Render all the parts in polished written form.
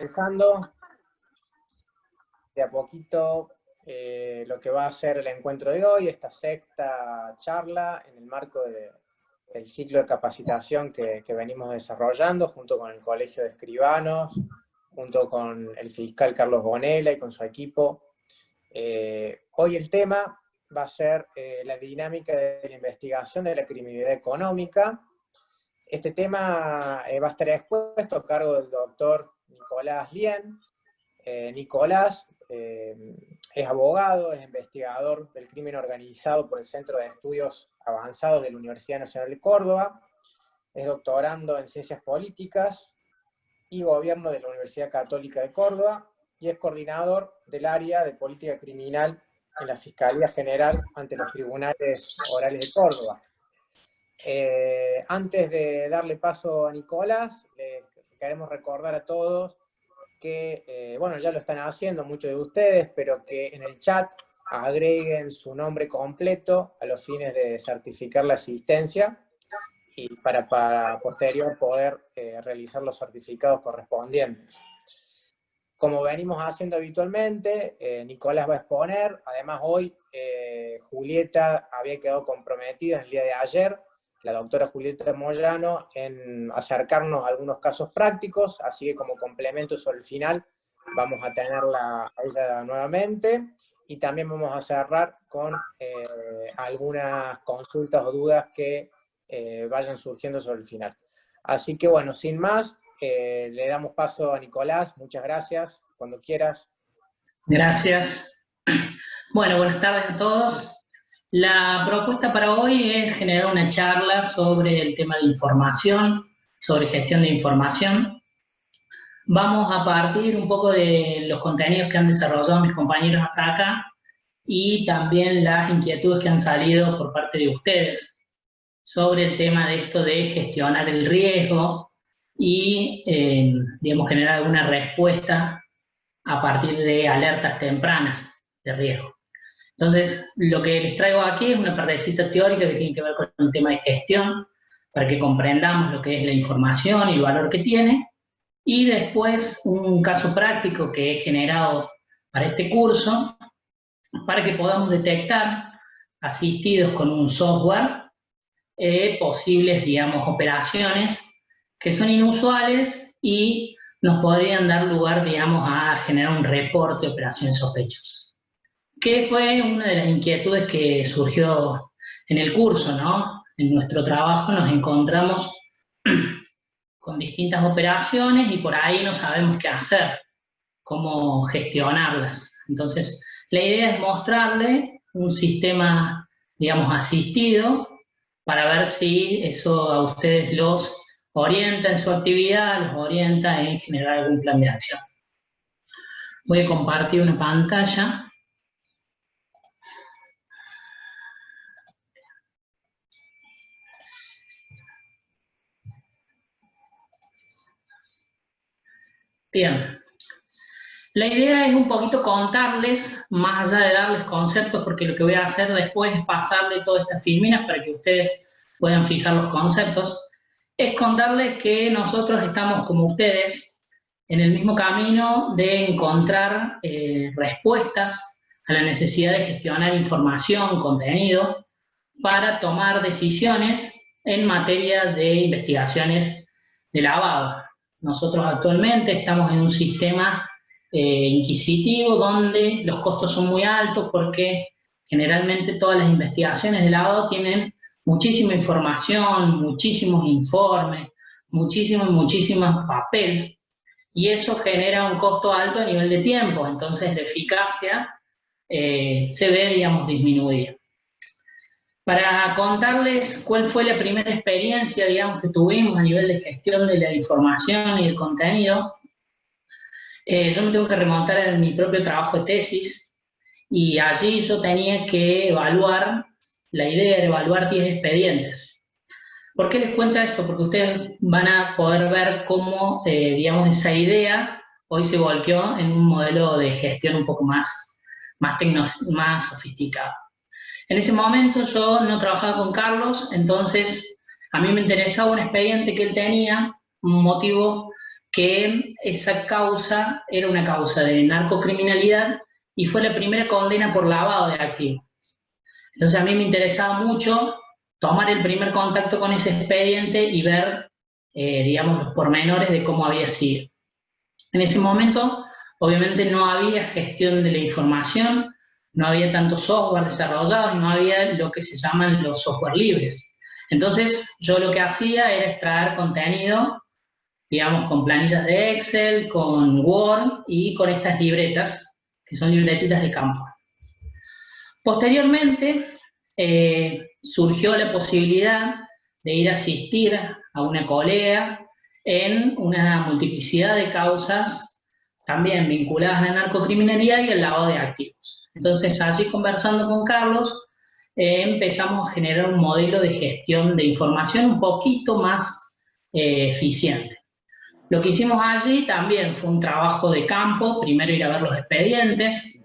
comenzando de a poquito lo que va a ser el encuentro de hoy, esta sexta charla en el marco del ciclo de capacitación que venimos desarrollando junto con el Colegio de Escribanos, junto con el fiscal Carlos Bonella y con su equipo. Hoy el tema va a ser la dinámica de la investigación de la criminalidad económica. Este tema va a estar expuesto a cargo del doctor Nicolás Lien. Nicolás es abogado, es investigador del crimen organizado por el Centro de Estudios Avanzados de la Universidad Nacional de Córdoba, es doctorando en Ciencias Políticas y Gobierno de la Universidad Católica de Córdoba, y es coordinador del área de política criminal en la Fiscalía General ante los Tribunales Orales de Córdoba. Antes de darle paso a Nicolás, le queremos recordar a todos que, bueno, ya lo están haciendo muchos de ustedes, pero que en el chat agreguen su nombre completo a los fines de certificar la asistencia y para posterior poder realizar los certificados correspondientes. Como venimos haciendo habitualmente, Nicolás va a exponer. Además hoy Julieta había quedado comprometida en el día de ayer, la doctora Julieta Moyano, en acercarnos a algunos casos prácticos, así que como complemento sobre el final vamos a tenerla a ella nuevamente, y también vamos a cerrar con algunas consultas o dudas que vayan surgiendo sobre el final. Así que bueno, sin más, le damos paso a Nicolás. Muchas gracias, cuando quieras. Gracias. Bueno, buenas tardes a todos. La propuesta para hoy es generar una charla sobre el tema de información, sobre gestión de información. Vamos a partir un poco de los contenidos que han desarrollado mis compañeros hasta acá y también las inquietudes que han salido por parte de ustedes sobre el tema de esto de gestionar el riesgo y, digamos, generar alguna respuesta a partir de alertas tempranas de riesgo. Entonces, lo que les traigo aquí es una partecita teórica que tiene que ver con el tema de gestión, para que comprendamos lo que es la información y el valor que tiene, y después un caso práctico que he generado para este curso, para que podamos detectar, asistidos con un software, posibles, digamos, operaciones que son inusuales y nos podrían dar lugar, digamos, a generar un reporte de operaciones sospechosas. Que fue una de las inquietudes que surgió en el curso, ¿no? En nuestro trabajo nos encontramos con distintas operaciones y por ahí no sabemos qué hacer, cómo gestionarlas. Entonces, la idea es mostrarle un sistema, digamos, asistido, para ver si eso a ustedes los orienta en su actividad, los orienta en generar algún plan de acción. Voy a compartir una pantalla. Bien, la idea es un poquito contarles, más allá de darles conceptos, porque lo que voy a hacer después es pasarle todas estas filminas para que ustedes puedan fijar los conceptos, es contarles que nosotros estamos como ustedes en el mismo camino de encontrar respuestas a la necesidad de gestionar información, contenido, para tomar decisiones en materia de investigaciones de lavado. Nosotros actualmente estamos en un sistema inquisitivo donde los costos son muy altos porque generalmente todas las investigaciones de lavado tienen muchísima información, muchísimos informes, muchísimo papel, y eso genera un costo alto a nivel de tiempo, entonces la eficacia se ve, digamos, disminuida. Para contarles cuál fue la primera experiencia, digamos, que tuvimos a nivel de gestión de la información y el contenido, yo me tengo que remontar a mi propio trabajo de tesis, y allí yo tenía que evaluar, la idea era evaluar 10 expedientes. ¿Por qué les cuento esto? Porque ustedes van a poder ver cómo, digamos, esa idea hoy se volcó en un modelo de gestión un poco más sofisticado. En ese momento yo no trabajaba con Carlos, entonces a mí me interesaba un expediente que él tenía, un motivo que esa causa era una causa de narcocriminalidad y fue la primera condena por lavado de activos. Entonces a mí me interesaba mucho tomar el primer contacto con ese expediente y ver, digamos, los pormenores de cómo había sido. En ese momento, obviamente, no había gestión de la información, no había tanto software desarrollado, no había lo que se llaman los software libres. Entonces, yo lo que hacía era extraer contenido, digamos, con planillas de Excel, con Word y con estas libretas, que son libretitas de campo. Posteriormente, surgió la posibilidad de ir a asistir a una colega en una multiplicidad de causas también vinculadas a la narcocriminalidad y al lavado de activos. Entonces, allí conversando con Carlos, empezamos a generar un modelo de gestión de información un poquito más eficiente. Lo que hicimos allí también fue un trabajo de campo, primero ir a ver los expedientes,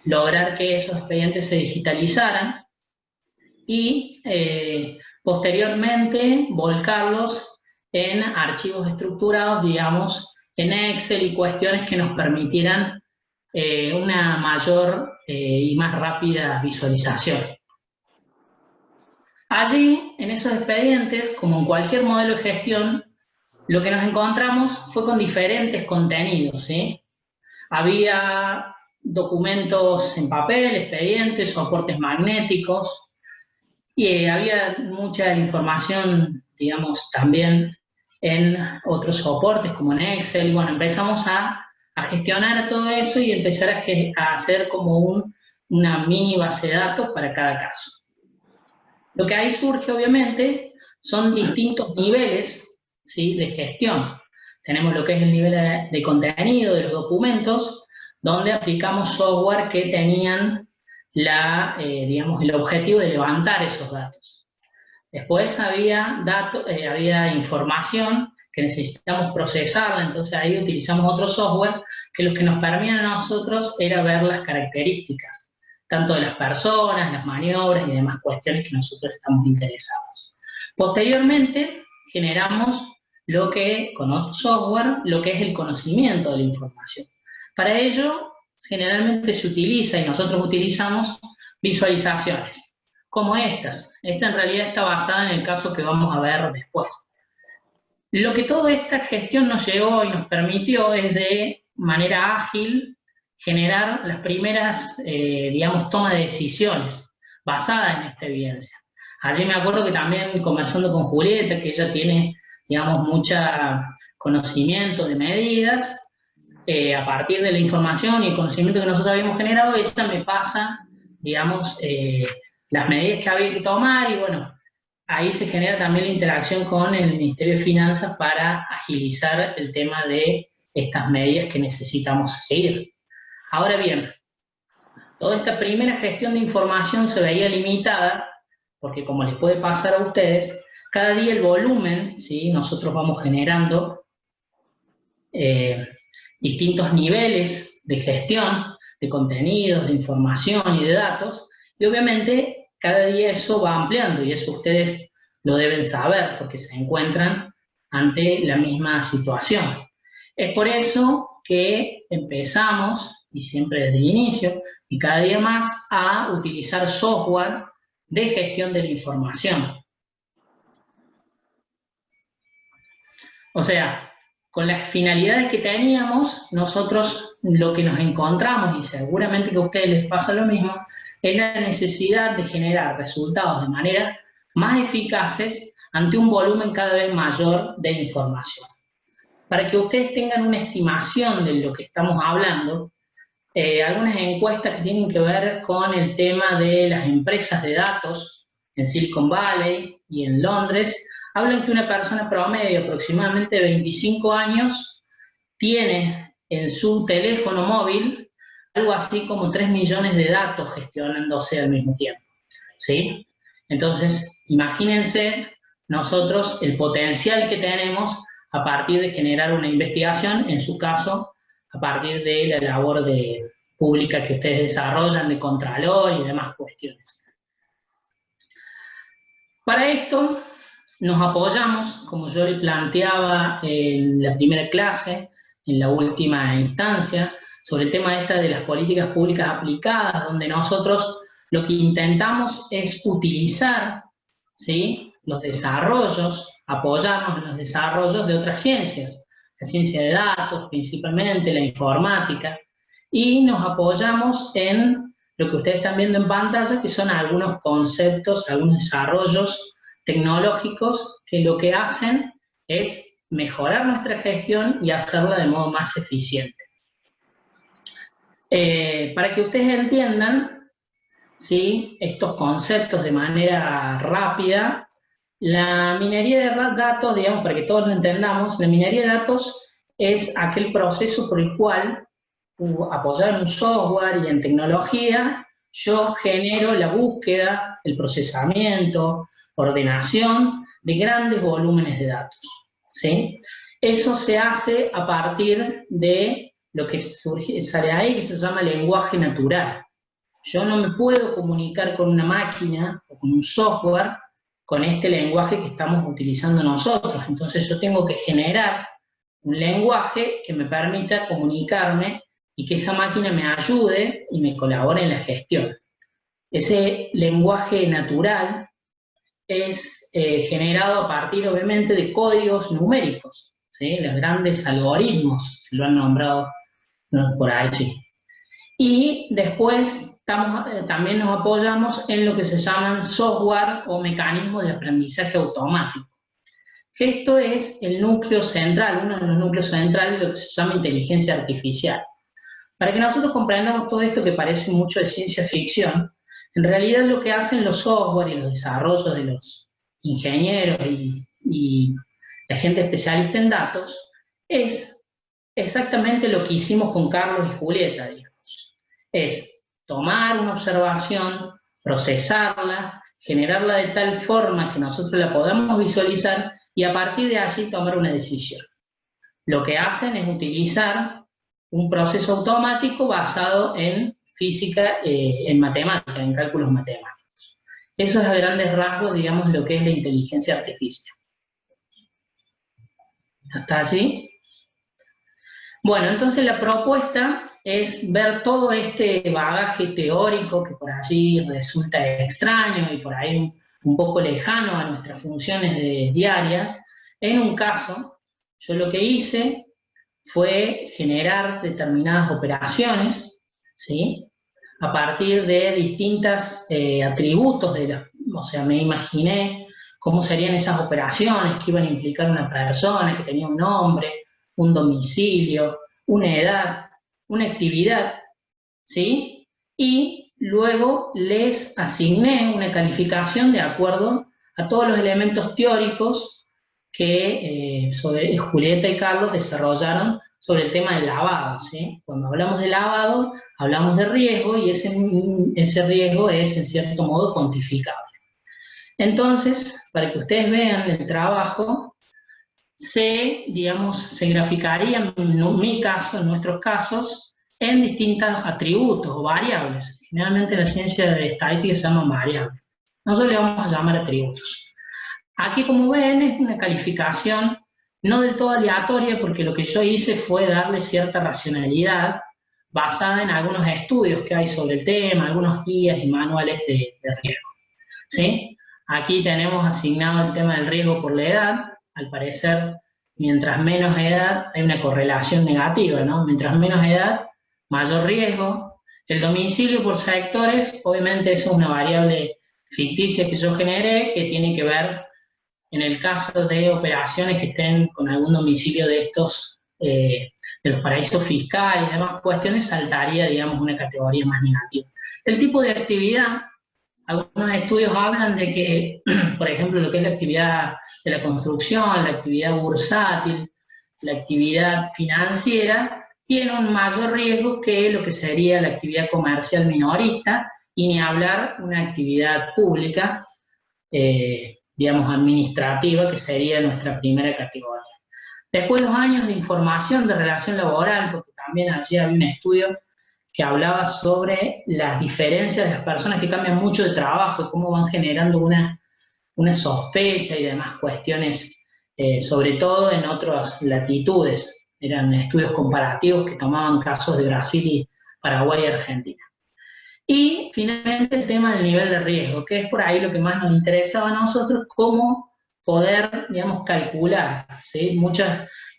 lograr que esos expedientes se digitalizaran y posteriormente volcarlos en archivos estructurados, digamos, en Excel y cuestiones que nos permitieran una mayor y más rápida visualización. Allí, en esos expedientes, como en cualquier modelo de gestión, lo que nos encontramos fue con diferentes contenidos, ¿sí? Había documentos en papel, expedientes, soportes magnéticos, y había mucha información, digamos, también en otros soportes como en Excel. Bueno, empezamos a gestionar todo eso y empezar a hacer como una mini base de datos para cada caso. Lo que ahí surge, obviamente, son distintos niveles, ¿sí?, de gestión. Tenemos lo que es el nivel de contenido de los documentos, donde aplicamos software que tenían digamos, el objetivo de levantar esos datos. Después había información que necesitamos procesarla, entonces ahí utilizamos otro software que lo que nos permitía a nosotros era ver las características, tanto de las personas, las maniobras y demás cuestiones que nosotros estamos interesados. Posteriormente, generamos con otro software, lo que es el conocimiento de la información. Para ello, generalmente se utiliza, y nosotros utilizamos, visualizaciones, como estas. Esta en realidad está basada en el caso que vamos a ver después. Lo que toda esta gestión nos llevó y nos permitió es de manera ágil generar las primeras, digamos, tomas de decisiones basadas en esta evidencia. Allí me acuerdo que también conversando con Julieta, que ella tiene, digamos, mucho conocimiento de medidas, a partir de la información y el conocimiento que nosotros habíamos generado, ella me pasa, digamos, las medidas que había que tomar y bueno, ahí se genera también la interacción con el Ministerio de Finanzas para agilizar el tema de estas medidas que necesitamos seguir. Ahora bien, toda esta primera gestión de información se veía limitada, porque como les puede pasar a ustedes, cada día el volumen, ¿sí?, nosotros vamos generando distintos niveles de gestión, de contenidos, de información y de datos, y obviamente cada día eso va ampliando, y eso ustedes lo deben saber, porque se encuentran ante la misma situación. Es por eso que empezamos, y siempre desde el inicio, y cada día más, a utilizar software de gestión de la información. O sea, con las finalidades que teníamos, nosotros lo que nos encontramos, y seguramente que a ustedes les pasa lo mismo, es la necesidad de generar resultados de manera más eficaces ante un volumen cada vez mayor de información. Para que ustedes tengan una estimación de lo que estamos hablando, algunas encuestas que tienen que ver con el tema de las empresas de datos en Silicon Valley y en Londres, hablan que una persona promedio de aproximadamente 25 años tiene en su teléfono móvil algo así como 3 millones de datos gestionándose al mismo tiempo, ¿sí? Entonces, imagínense nosotros el potencial que tenemos a partir de generar una investigación, en su caso, a partir de la labor pública que ustedes desarrollan de contralor y demás cuestiones. Para esto, nos apoyamos, como yo le planteaba en la primera clase, en la última instancia, sobre el tema de las políticas públicas aplicadas, donde nosotros lo que intentamos es utilizar, ¿sí?, los desarrollos, apoyarnos en los desarrollos de otras ciencias, la ciencia de datos principalmente, la informática, y nos apoyamos en lo que ustedes están viendo en pantalla, que son algunos conceptos, algunos desarrollos tecnológicos que lo que hacen es mejorar nuestra gestión y hacerla de modo más eficiente. Para que ustedes entiendan, ¿sí?, estos conceptos de manera rápida, la minería de datos, digamos, para que todos lo entendamos, la minería de datos es aquel proceso por el cual, apoyado en un software y en tecnología, yo genero la búsqueda, el procesamiento, ordenación de grandes volúmenes de datos, ¿sí? Eso se hace a partir de lo que sale ahí, que se llama lenguaje natural. Yo no me puedo comunicar con una máquina o con un software con este lenguaje que estamos utilizando nosotros. Entonces yo tengo que generar un lenguaje que me permita comunicarme y que esa máquina me ayude y me colabore en la gestión. Ese lenguaje natural es generado a partir, obviamente, de códigos numéricos, ¿sí? Los grandes algoritmos, lo han nombrado por ahí, sí. Y después también nos apoyamos en lo que se llaman software o mecanismos de aprendizaje automático. Esto es el núcleo central, uno de los núcleos centrales de lo que se llama inteligencia artificial. Para que nosotros comprendamos todo esto que parece mucho de ciencia ficción, en realidad lo que hacen los software y los desarrollos de los ingenieros y la gente especialista en datos es exactamente lo que hicimos con Carlos y Julieta, digamos. Es tomar una observación, procesarla, generarla de tal forma que nosotros la podamos visualizar y a partir de allí tomar una decisión. Lo que hacen es utilizar un proceso automático basado en física, en matemática, en cálculos matemáticos. Eso es a grandes rasgos, digamos, lo que es la inteligencia artificial. ¿Hasta allí? Bueno, entonces la propuesta es ver todo este bagaje teórico que por allí resulta extraño y por ahí un poco lejano a nuestras funciones diarias. En un caso, yo lo que hice fue generar determinadas operaciones, ¿sí?, a partir de distintos atributos o sea, me imaginé cómo serían esas operaciones que iban a implicar una persona que tenía un nombre, un domicilio, una edad, una actividad, ¿sí? Y luego les asigné una calificación de acuerdo a todos los elementos teóricos que Julieta y Carlos desarrollaron sobre el tema del lavado, ¿sí? Cuando hablamos de lavado, hablamos de riesgo y ese riesgo es, en cierto modo, cuantificable. Entonces, para que ustedes vean el trabajo, se graficaría, en mi caso, en nuestros casos, en distintos atributos o variables. Generalmente en la ciencia de estadística se llaman variables. Nosotros le vamos a llamar atributos. Aquí, como ven, es una calificación no del todo aleatoria, porque lo que yo hice fue darle cierta racionalidad basada en algunos estudios que hay sobre el tema, algunos guías y manuales de riesgo, ¿sí? Aquí tenemos asignado el tema del riesgo por la edad. Al parecer, mientras menos edad, hay una correlación negativa, ¿no? Mientras menos edad, mayor riesgo. El domicilio por sectores, obviamente eso es una variable ficticia que yo generé, que tiene que ver, en el caso de operaciones que estén con algún domicilio de estos, de los paraísos fiscales y demás cuestiones, saltaría, digamos, una categoría más negativa. El tipo de actividad, algunos estudios hablan de que, por ejemplo, lo que es la actividad de la construcción, la actividad bursátil, la actividad financiera, tiene un mayor riesgo que lo que sería la actividad comercial minorista, y ni hablar una actividad pública, digamos, administrativa, que sería nuestra primera categoría. Después los años de información de relación laboral, porque también allí había un estudio que hablaba sobre las diferencias de las personas que cambian mucho de trabajo y cómo van generando una una sospecha y demás cuestiones, sobre todo en otras latitudes. Eran estudios comparativos que tomaban casos de Brasil y Paraguay y Argentina. Y finalmente el tema del nivel de riesgo, que es por ahí lo que más nos interesaba a nosotros, cómo poder, digamos, calcular, ¿sí?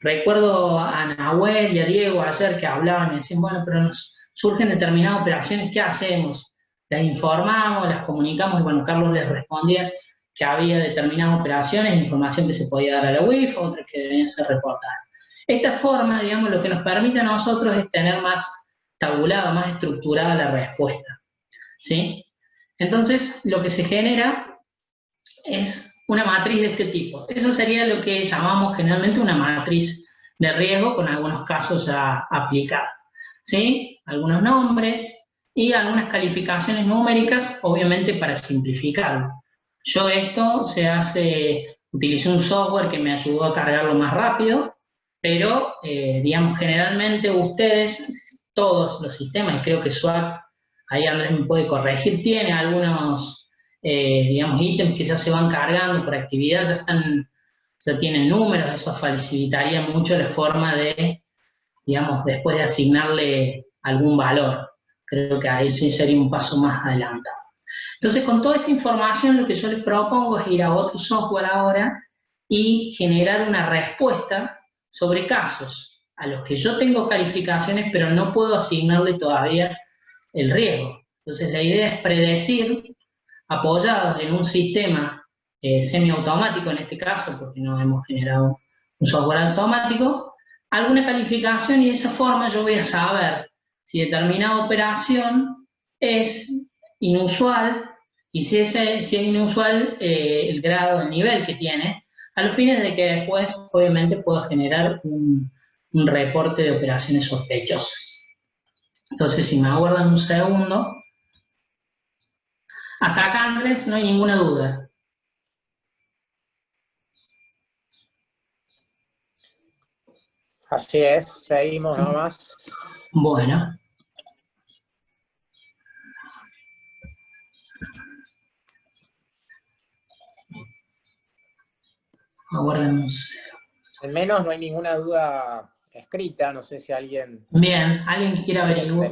Recuerdo a Nahuel y a Diego ayer que hablaban y decían, bueno, pero nos surgen determinadas operaciones, ¿qué hacemos? Las informamos, las comunicamos, y bueno, Carlos les respondía que había determinadas operaciones, información que se podía dar a la UIF, otras que debían ser reportadas. Esta forma, digamos, lo que nos permite a nosotros es tener más tabulada, más estructurada la respuesta, ¿sí? Entonces, lo que se genera es una matriz de este tipo. Eso sería lo que llamamos generalmente una matriz de riesgo, con algunos casos ya aplicados, ¿sí? Algunos nombres y algunas calificaciones numéricas, obviamente para simplificarlo. Yo esto utilicé un software que me ayudó a cargarlo más rápido, pero, digamos, generalmente ustedes, todos los sistemas, y creo que SWAT, ahí Andrés me puede corregir, tiene algunos, digamos, ítems que ya se van cargando por actividad, ya tienen números, eso facilitaría mucho la forma de, digamos, después de asignarle algún valor. Creo que ahí sí sería un paso más adelantado. Entonces, con toda esta información, lo que yo les propongo es ir a otro software ahora y generar una respuesta sobre casos a los que yo tengo calificaciones, pero no puedo asignarle todavía el riesgo. Entonces, la idea es predecir, apoyados en un sistema semiautomático en este caso, porque no hemos generado un software automático, alguna calificación, y de esa forma yo voy a saber si determinada operación es inusual, y si es inusual, el grado, el nivel que tiene, a los fines de que después, obviamente, pueda generar un reporte de operaciones sospechosas. Entonces, si me aguardan un segundo, hasta acá, Andrés, no hay ninguna duda. Así es, seguimos nomás. Bueno. Aguardemos. Al menos no hay ninguna duda escrita, no sé si alguien... Bien, ¿alguien quiere averiguar?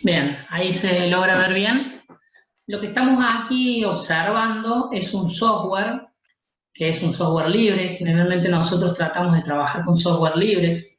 Bien, ahí se logra ver bien. Lo que estamos aquí observando es un software, que es un software libre. Generalmente nosotros tratamos de trabajar con software libres.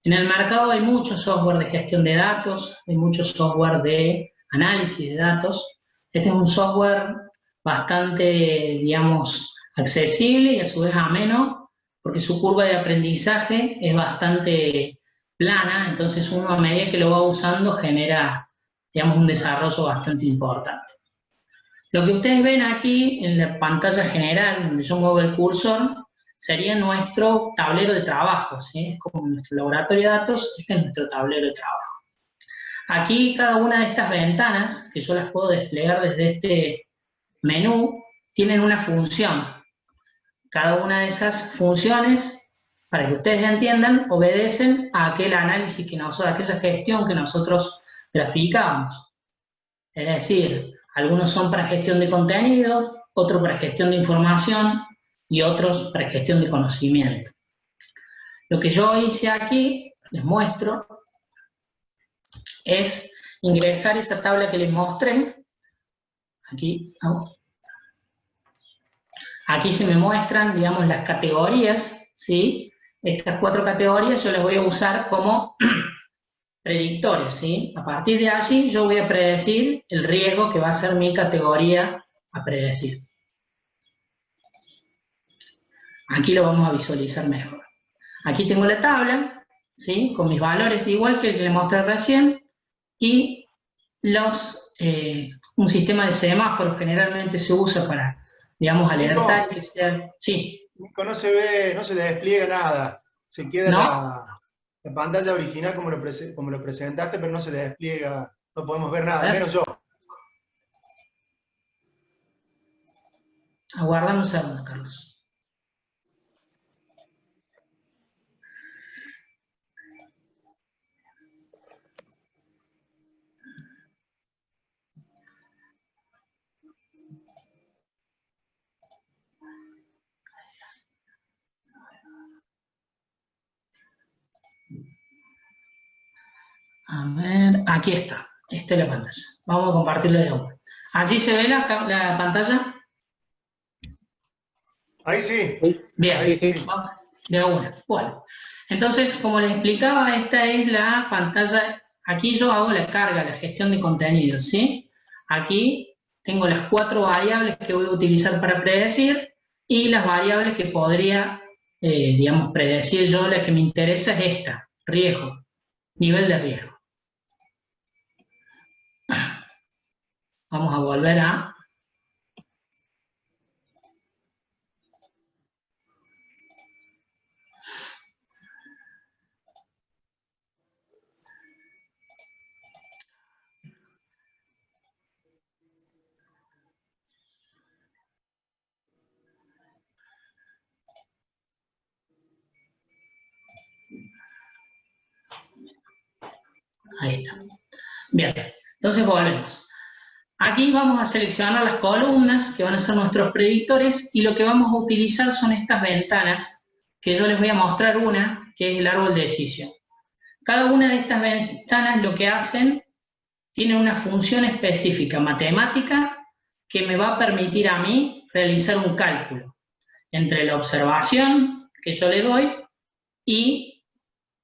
En el mercado hay mucho software de gestión de datos, hay mucho software de análisis de datos. Este es un software bastante, digamos, accesible y a su vez ameno, porque su curva de aprendizaje es bastante plana, entonces uno a medida que lo va usando genera, digamos, un desarrollo bastante importante. Lo que ustedes ven aquí en la pantalla general, donde yo muevo el cursor, sería nuestro tablero de trabajo, ¿sí? Es como nuestro laboratorio de datos, este es nuestro tablero de trabajo. Aquí cada una de estas ventanas, que yo las puedo desplegar desde este menú, tienen una función. Cada una de esas funciones, para que ustedes entiendan, obedecen a aquel análisis que nosotros, a aquella gestión que nosotros graficamos. Es decir, algunos son para gestión de contenido, otros para gestión de información y otros para gestión de conocimiento. Lo que yo hice aquí, les muestro, es ingresar esa tabla que les mostré. Aquí se me muestran, digamos, las categorías, ¿sí? Estas 4 categorías yo las voy a usar como predictores, ¿sí? A partir de allí yo voy a predecir el riesgo que va a ser mi categoría a predecir. Aquí lo vamos a visualizar mejor. Aquí tengo la tabla, ¿sí? Con mis valores igual que el que le mostré recién, y un sistema de semáforos generalmente se usa para, digamos, alertar. Nico, que sea... Sí. Nico, no se ve, no se le despliega nada. Se queda ¿No? la pantalla original como lo presentaste, pero no se le despliega, no podemos ver nada, menos yo. Aguardame un segundo, Carlos. A ver, aquí está. Esta es la pantalla. Vamos a compartirlo de nuevo. ¿Así se ve la pantalla? Ahí sí. Bien, Ahí sí. vamos de una. Bueno, entonces, como les explicaba, esta es la pantalla. Aquí yo hago la carga, la gestión de contenidos, ¿sí? Aquí tengo las 4 variables que voy a utilizar para predecir y las variables que podría, digamos, predecir yo. La que me interesa es esta, riesgo, nivel de riesgo. Vamos a volver a... Ahí está. Bien, entonces volvemos. Aquí vamos a seleccionar las columnas que van a ser nuestros predictores y lo que vamos a utilizar son estas ventanas, que yo les voy a mostrar una, que es el árbol de decisión. Cada una de estas ventanas lo que hacen, tiene una función específica matemática que me va a permitir a mí realizar un cálculo entre la observación que yo le doy y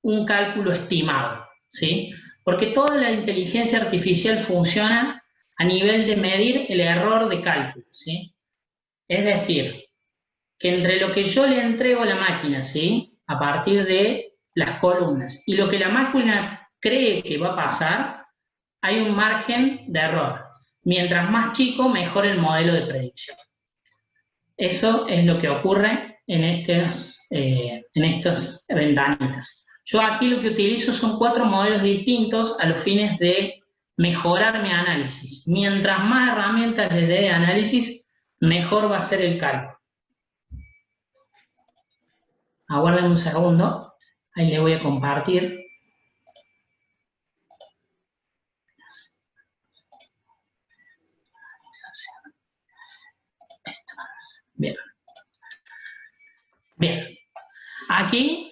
un cálculo estimado, ¿sí? Porque toda la inteligencia artificial funciona a nivel de medir el error de cálculo, ¿sí? Es decir, que entre lo que yo le entrego a la máquina, ¿sí? A partir de las columnas, y lo que la máquina cree que va a pasar, hay un margen de error. Mientras más chico, mejor el modelo de predicción. Eso es lo que ocurre en estas ventanitas. Yo aquí lo que utilizo son 4 modelos distintos a los fines de mejorar mi análisis. Mientras más herramientas le dé de análisis, mejor va a ser el cálculo. Aguarden un segundo, ahí le voy a compartir. Bien. Bien. Aquí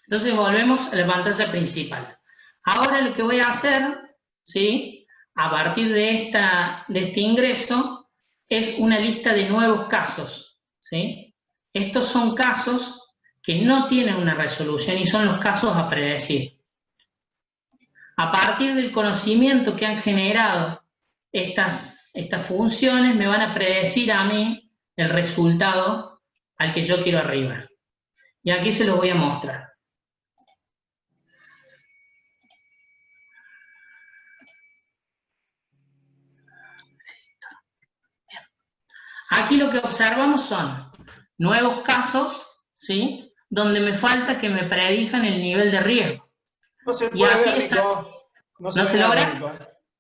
entonces volvemos a la pantalla principal. Ahora lo que voy a hacer, ¿sí? A partir de este ingreso, es una lista de nuevos casos, ¿sí? Estos son casos que no tienen una resolución y son los casos a predecir. A partir del conocimiento que han generado estas funciones, me van a predecir a mí el resultado al que yo quiero arribar. Y aquí se los voy a mostrar. Aquí lo que observamos son nuevos casos, ¿sí? Donde me falta que me predijan el nivel de riesgo. No se puede ver, Nico. No se ve nada, Nico.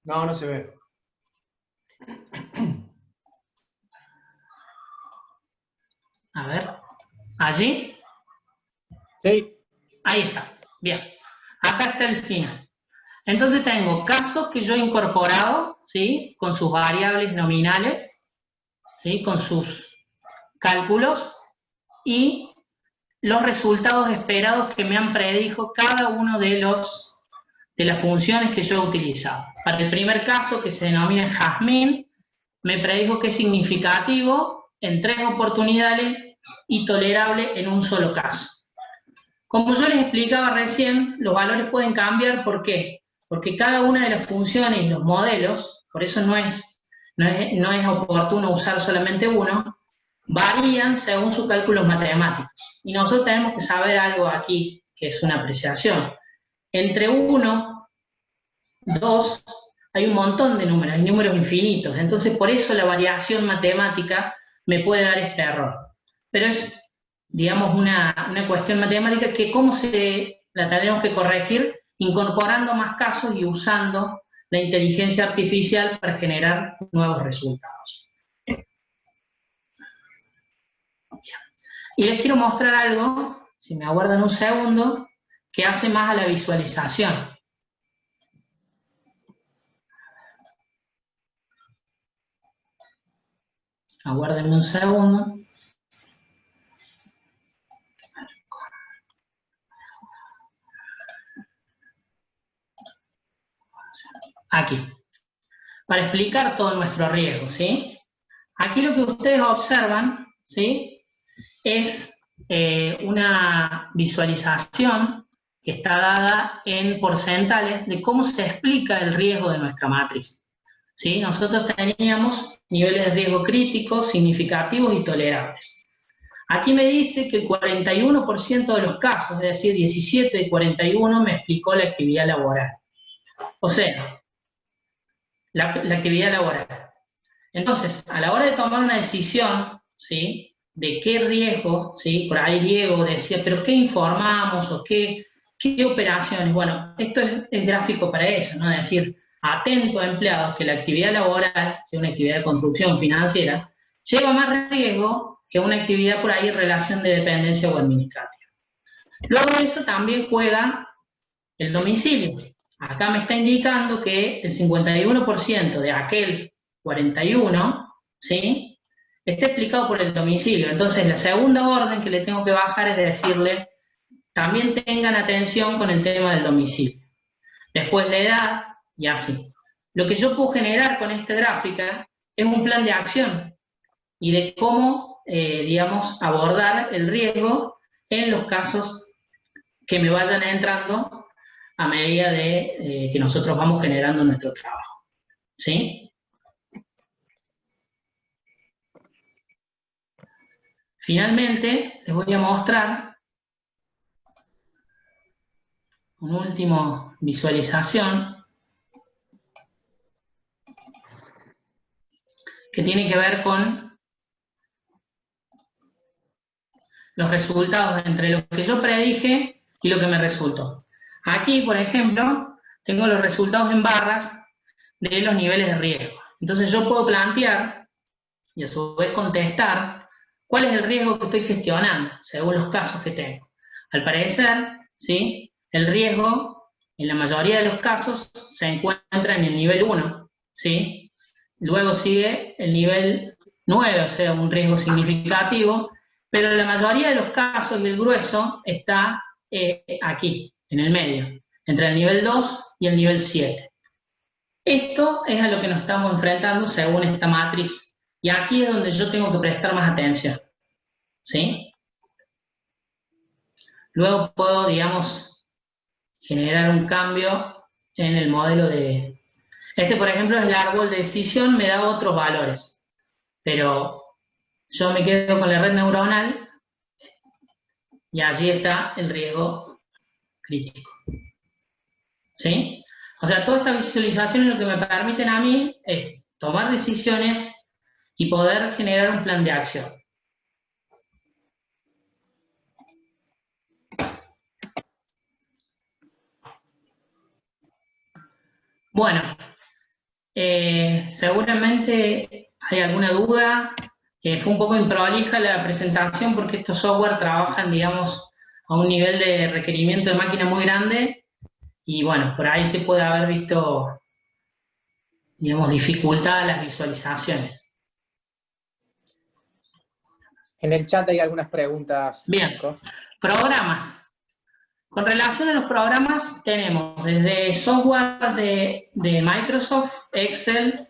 No, no se ve. A ver, ¿allí? Sí. Ahí está, bien. Acá está el final. Entonces tengo casos que yo he incorporado, ¿sí? Con sus variables nominales, ¿sí? Con sus cálculos y los resultados esperados que me han predijo cada uno de las funciones que yo he utilizado. Para el primer caso, que se denomina Jazmín, me predijo que es significativo en 3 oportunidades y tolerable en un solo caso. Como yo les explicaba recién, los valores pueden cambiar. ¿Por qué? Porque cada una de las funciones y los modelos, por eso no es oportuno usar solamente uno, varían según sus cálculos matemáticos. Y nosotros tenemos que saber algo aquí, que es una apreciación. Entre 1, 2, hay un montón de números, hay números infinitos. Entonces, por eso la variación matemática me puede dar este error. Pero es, digamos, una cuestión matemática que la tenemos que corregir incorporando más casos y usando la inteligencia artificial para generar nuevos resultados. Y les quiero mostrar algo, si me aguardan un segundo, que hace más a la visualización. Aguárdenme un segundo. Aquí. Para explicar todo nuestro riesgo, ¿sí? Aquí lo que ustedes observan, ¿sí? Es una visualización que está dada en porcentajes de cómo se explica el riesgo de nuestra matriz. ¿Sí? Nosotros teníamos niveles de riesgo críticos, significativos y tolerables. Aquí me dice que el 41% de los casos, es decir, 17 de 41, me explicó la actividad laboral. O sea, la actividad laboral. Entonces, a la hora de tomar una decisión, ¿sí? De qué riesgo, ¿sí? Por ahí Diego decía, pero ¿qué informamos o qué operaciones? Bueno, esto es gráfico para eso, ¿no? Es decir, atento a empleados que la actividad laboral, sea una actividad de construcción financiera, lleva más riesgo que una actividad por ahí en relación de dependencia o administrativa. Luego de eso también juega el domicilio. Acá me está indicando que el 51% de aquel 41, ¿sí? Está explicado por el domicilio. Entonces, la segunda orden que le tengo que bajar es decirle, también tengan atención con el tema del domicilio. Después la edad, y así. Lo que yo puedo generar con esta gráfica es un plan de acción y de cómo, digamos, abordar el riesgo en los casos que me vayan entrando a medida de que nosotros vamos generando nuestro trabajo. ¿Sí? Finalmente, les voy a mostrar una última visualización que tiene que ver con los resultados entre lo que yo predije y lo que me resultó. Aquí, por ejemplo, tengo los resultados en barras de los niveles de riesgo. Entonces yo puedo plantear y a su vez contestar cuál es el riesgo que estoy gestionando, según los casos que tengo. Al parecer, ¿sí? El riesgo, en la mayoría de los casos, se encuentra en el nivel 1, ¿sí? Luego sigue el nivel 9, o sea, un riesgo significativo, pero en la mayoría de los casos y el grueso está aquí, en el medio, entre el nivel 2 y el nivel 7. Esto es a lo que nos estamos enfrentando según esta matriz, y aquí es donde yo tengo que prestar más atención, ¿sí? Luego puedo, digamos, generar un cambio en el modelo de... Este, por ejemplo, es el árbol de decisión, me da otros valores, pero yo me quedo con la red neuronal y allí está el riesgo crítico, ¿sí? O sea, todas estas visualizaciones lo que me permiten a mí es tomar decisiones y poder generar un plan de acción. Bueno, seguramente hay alguna duda. Fue un poco improlija la presentación porque estos software trabajan, digamos, a un nivel de requerimiento de máquina muy grande y bueno, por ahí se puede haber visto, digamos, dificultad las visualizaciones. En el chat hay algunas preguntas. Bien, Nico. Programas. Con relación a los programas, tenemos desde software de Microsoft, Excel,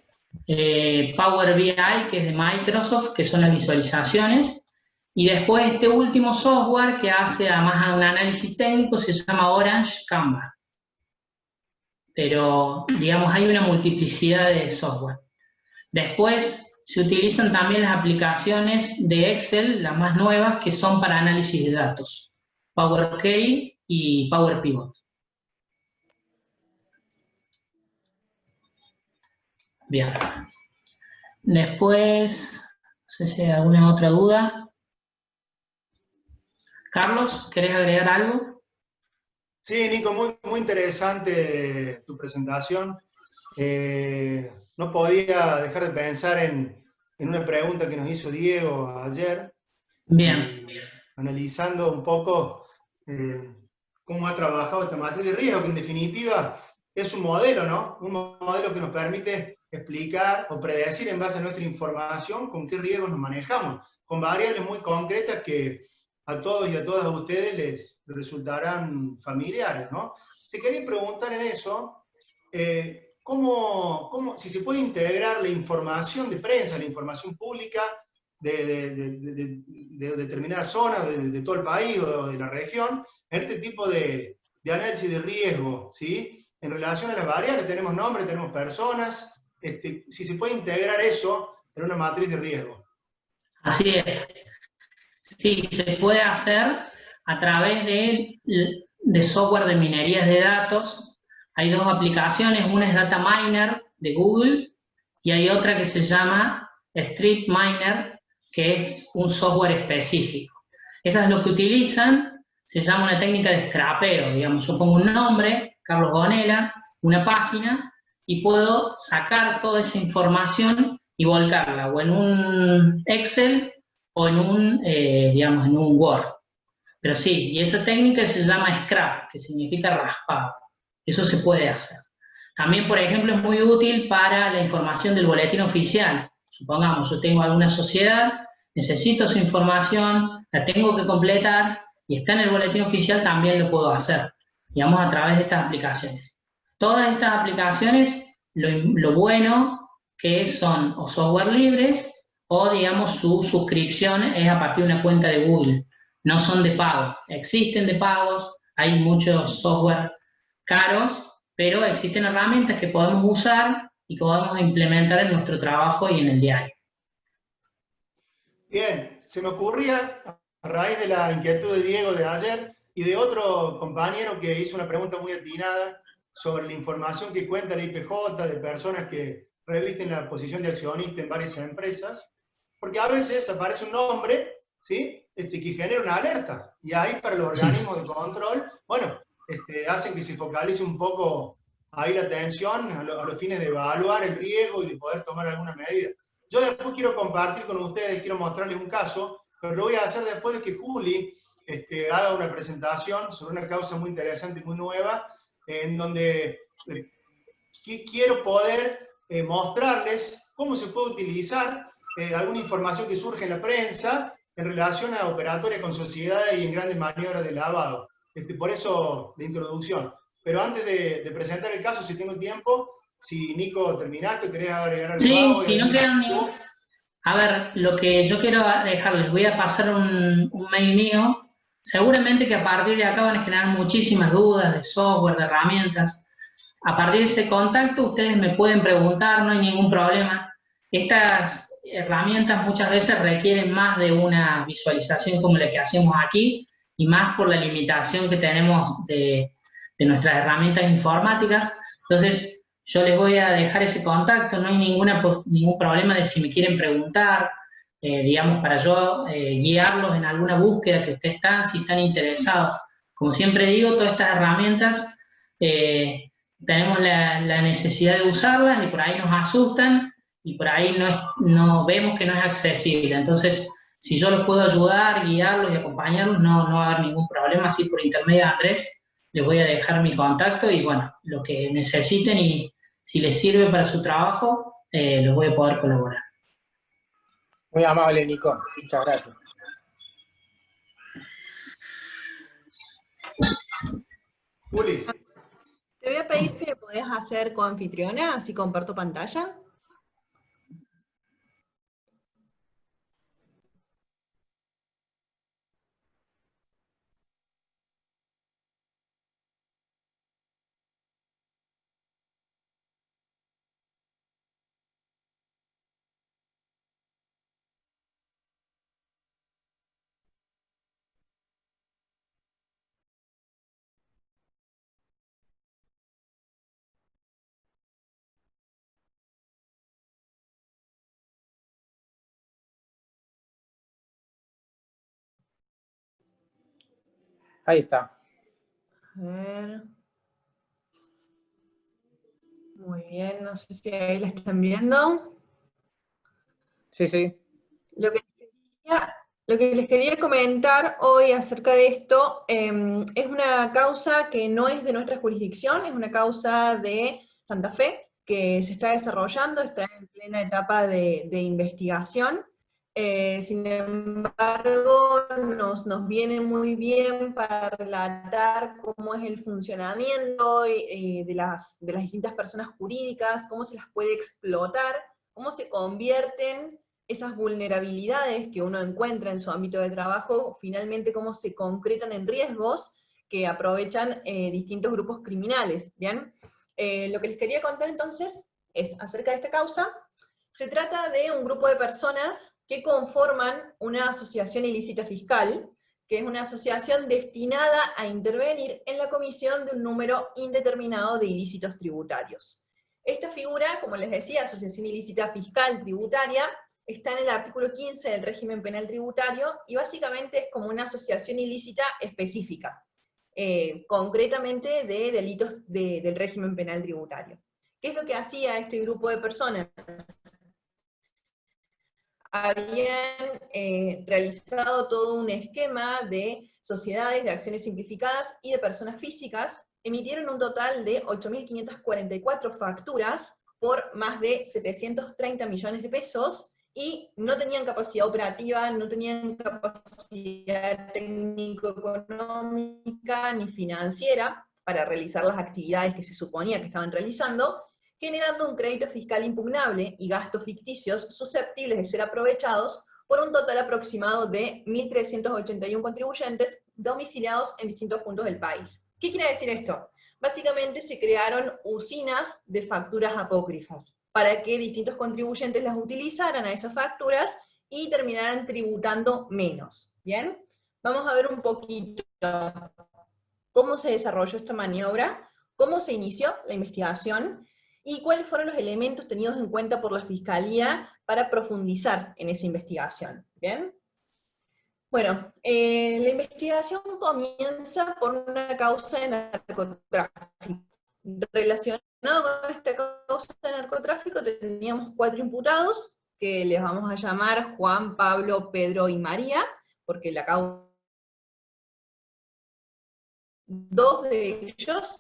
Power BI, que es de Microsoft, que son las visualizaciones, y después este último software que hace además un análisis técnico se llama Orange Canva. Pero, digamos, hay una multiplicidad de software. Después se utilizan también las aplicaciones de Excel, las más nuevas, que son para análisis de datos. Power Query y Power Pivot. Bien. Después, no sé si hay alguna otra duda. Carlos, ¿querés agregar algo? Sí, Nico, muy interesante tu presentación. No podía dejar de pensar en una pregunta que nos hizo Diego ayer. Bien. Analizando un poco cómo ha trabajado esta matriz de riesgo, que en definitiva es un modelo, ¿no? Un modelo que nos permite explicar o predecir en base a nuestra información con qué riesgos nos manejamos, con variables muy concretas que a todos y a todas ustedes les resultarán familiares, ¿no? Te quería preguntar en eso, si se puede integrar la información de prensa, la información pública de determinada zona, de todo el país o de la región, en este tipo de análisis de riesgo, ¿sí? En relación a las variables, tenemos nombres, tenemos personas, si se puede integrar eso en una matriz de riesgo. Así es. Sí, se puede hacer a través de software de minerías de datos. Hay dos aplicaciones, una es Data Miner de Google y hay otra que se llama Street Miner, que es un software específico. Esas es lo que utilizan, se llama una técnica de scrapeo, digamos, yo pongo un nombre, Carlos Gonela, una página, y puedo sacar toda esa información y volcarla o en un Excel o en un, digamos, en un Word. Pero sí, y esa técnica se llama scrap, que significa raspado. Eso se puede hacer. También, por ejemplo, es muy útil para la información del boletín oficial. Supongamos, yo tengo alguna sociedad, necesito su información, la tengo que completar, y está en el boletín oficial, también lo puedo hacer, digamos, a través de estas aplicaciones. Todas estas aplicaciones, lo bueno que son o software libres, o digamos su suscripción es a partir de una cuenta de Google, no son de pago. Existen de pagos, hay muchos software caros, pero existen herramientas que podemos usar y que podemos implementar en nuestro trabajo y en el diario. Bien, se me ocurría, a raíz de la inquietud de Diego de ayer y de otro compañero que hizo una pregunta muy atinada sobre la información que cuenta la IPJ de personas que revisten la posición de accionista en varias empresas, porque a veces aparece un nombre, ¿sí? Que genera una alerta, y ahí para los organismos de control, bueno, hacen que se focalice un poco ahí la atención a los fines de evaluar el riesgo y de poder tomar alguna medida. Yo después quiero compartir con ustedes, quiero mostrarles un caso, pero lo voy a hacer después de que Juli haga una presentación sobre una causa muy interesante y muy nueva, en donde quiero poder mostrarles cómo se puede utilizar alguna información que surge en la prensa en relación a operatoria con sociedades y en grandes maniobras de lavado. Por eso la introducción. Pero antes de presentar el caso, si tengo tiempo, si Nico terminaste, ¿querés agregar algo? Sí, si no quedan ningún... A ver, lo que yo quiero dejarles, voy a pasar un mail mío. Seguramente que a partir de acá van a generar muchísimas dudas de software, de herramientas. A partir de ese contacto, ustedes me pueden preguntar, no hay ningún problema. Estas herramientas muchas veces requieren más de una visualización como la que hacemos aquí, y más por la limitación que tenemos de nuestras herramientas informáticas. Entonces, yo les voy a dejar ese contacto, no hay ningún problema de si me quieren preguntar, digamos, para yo guiarlos en alguna búsqueda que ustedes están, si están interesados. Como siempre digo, todas estas herramientas tenemos la necesidad de usarlas y por ahí nos asustan y por ahí no vemos que no es accesible. Entonces, si yo los puedo ayudar, guiarlos y acompañarlos, no va a haber ningún problema. Así por intermedio de Andrés les voy a dejar mi contacto y bueno, lo que necesiten y si les sirve para su trabajo, los voy a poder colaborar. Muy amable, Nico. Muchas gracias. Juli. Te voy a pedir si me podés hacer coanfitriona, así comparto pantalla. Ahí está. A ver. Muy bien, no sé si ahí la están viendo. Sí, sí. Lo que les quería comentar hoy acerca de esto es una causa que no es de nuestra jurisdicción, es una causa de Santa Fe, que se está desarrollando, está en plena etapa de investigación. Sin embargo, nos viene muy bien para relatar cómo es el funcionamiento de las distintas personas jurídicas, cómo se las puede explotar, cómo se convierten esas vulnerabilidades que uno encuentra en su ámbito de trabajo, finalmente cómo se concretan en riesgos que aprovechan distintos grupos criminales, ¿bien? Lo que les quería contar entonces es acerca de esta causa. Se trata de un grupo de personas que conforman una asociación ilícita fiscal, que es una asociación destinada a intervenir en la comisión de un número indeterminado de ilícitos tributarios. Esta figura, como les decía, asociación ilícita fiscal tributaria, está en el artículo 15 del régimen penal tributario, y básicamente es como una asociación ilícita específica, concretamente de delitos del régimen penal tributario. ¿Qué es lo que hacía este grupo de personas? Habían realizado todo un esquema de sociedades, de acciones simplificadas y de personas físicas, emitieron un total de 8.544 facturas por más de 730 millones de pesos, y no tenían capacidad operativa, no tenían capacidad técnico-económica ni financiera para realizar las actividades que se suponía que estaban realizando, generando un crédito fiscal impugnable y gastos ficticios susceptibles de ser aprovechados por un total aproximado de 1.381 contribuyentes domiciliados en distintos puntos del país. ¿Qué quiere decir esto? Básicamente se crearon usinas de facturas apócrifas, para que distintos contribuyentes las utilizaran a esas facturas y terminaran tributando menos. ¿Bien? Vamos a ver un poquito cómo se desarrolló esta maniobra, cómo se inició la investigación, y cuáles fueron los elementos tenidos en cuenta por la Fiscalía para profundizar en esa investigación. ¿Bien? Bueno, la investigación comienza por una causa de narcotráfico. Relacionado con esta causa de narcotráfico teníamos 4 imputados, que les vamos a llamar Juan, Pablo, Pedro y María, porque la causa... 2 de ellos,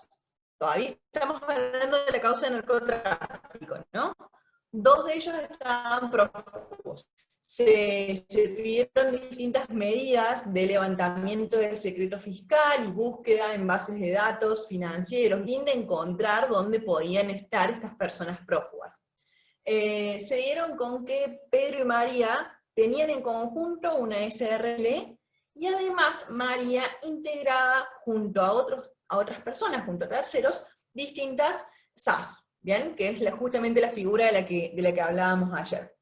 todavía estamos hablando de la causa de narcotráfico, ¿no? 2 de ellos estaban prófugos. Se pidieron distintas medidas de levantamiento del secreto fiscal y búsqueda en bases de datos financieros, y de encontrar dónde podían estar estas personas prófugas. Se dieron con que Pedro y María tenían en conjunto una SRL, y además María integraba junto a otras personas, junto a terceros, distintas SAS, ¿bien? Que es justamente la figura de la que hablábamos ayer.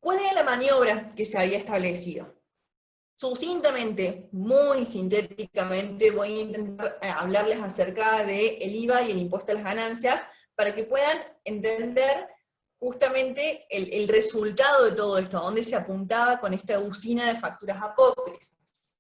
¿Cuál era la maniobra que se había establecido? Sucintamente, muy sintéticamente, voy a intentar hablarles acerca del IVA y el impuesto a las ganancias, para que puedan entender justamente el resultado de todo esto, a dónde se apuntaba con esta usina de facturas apócrifas.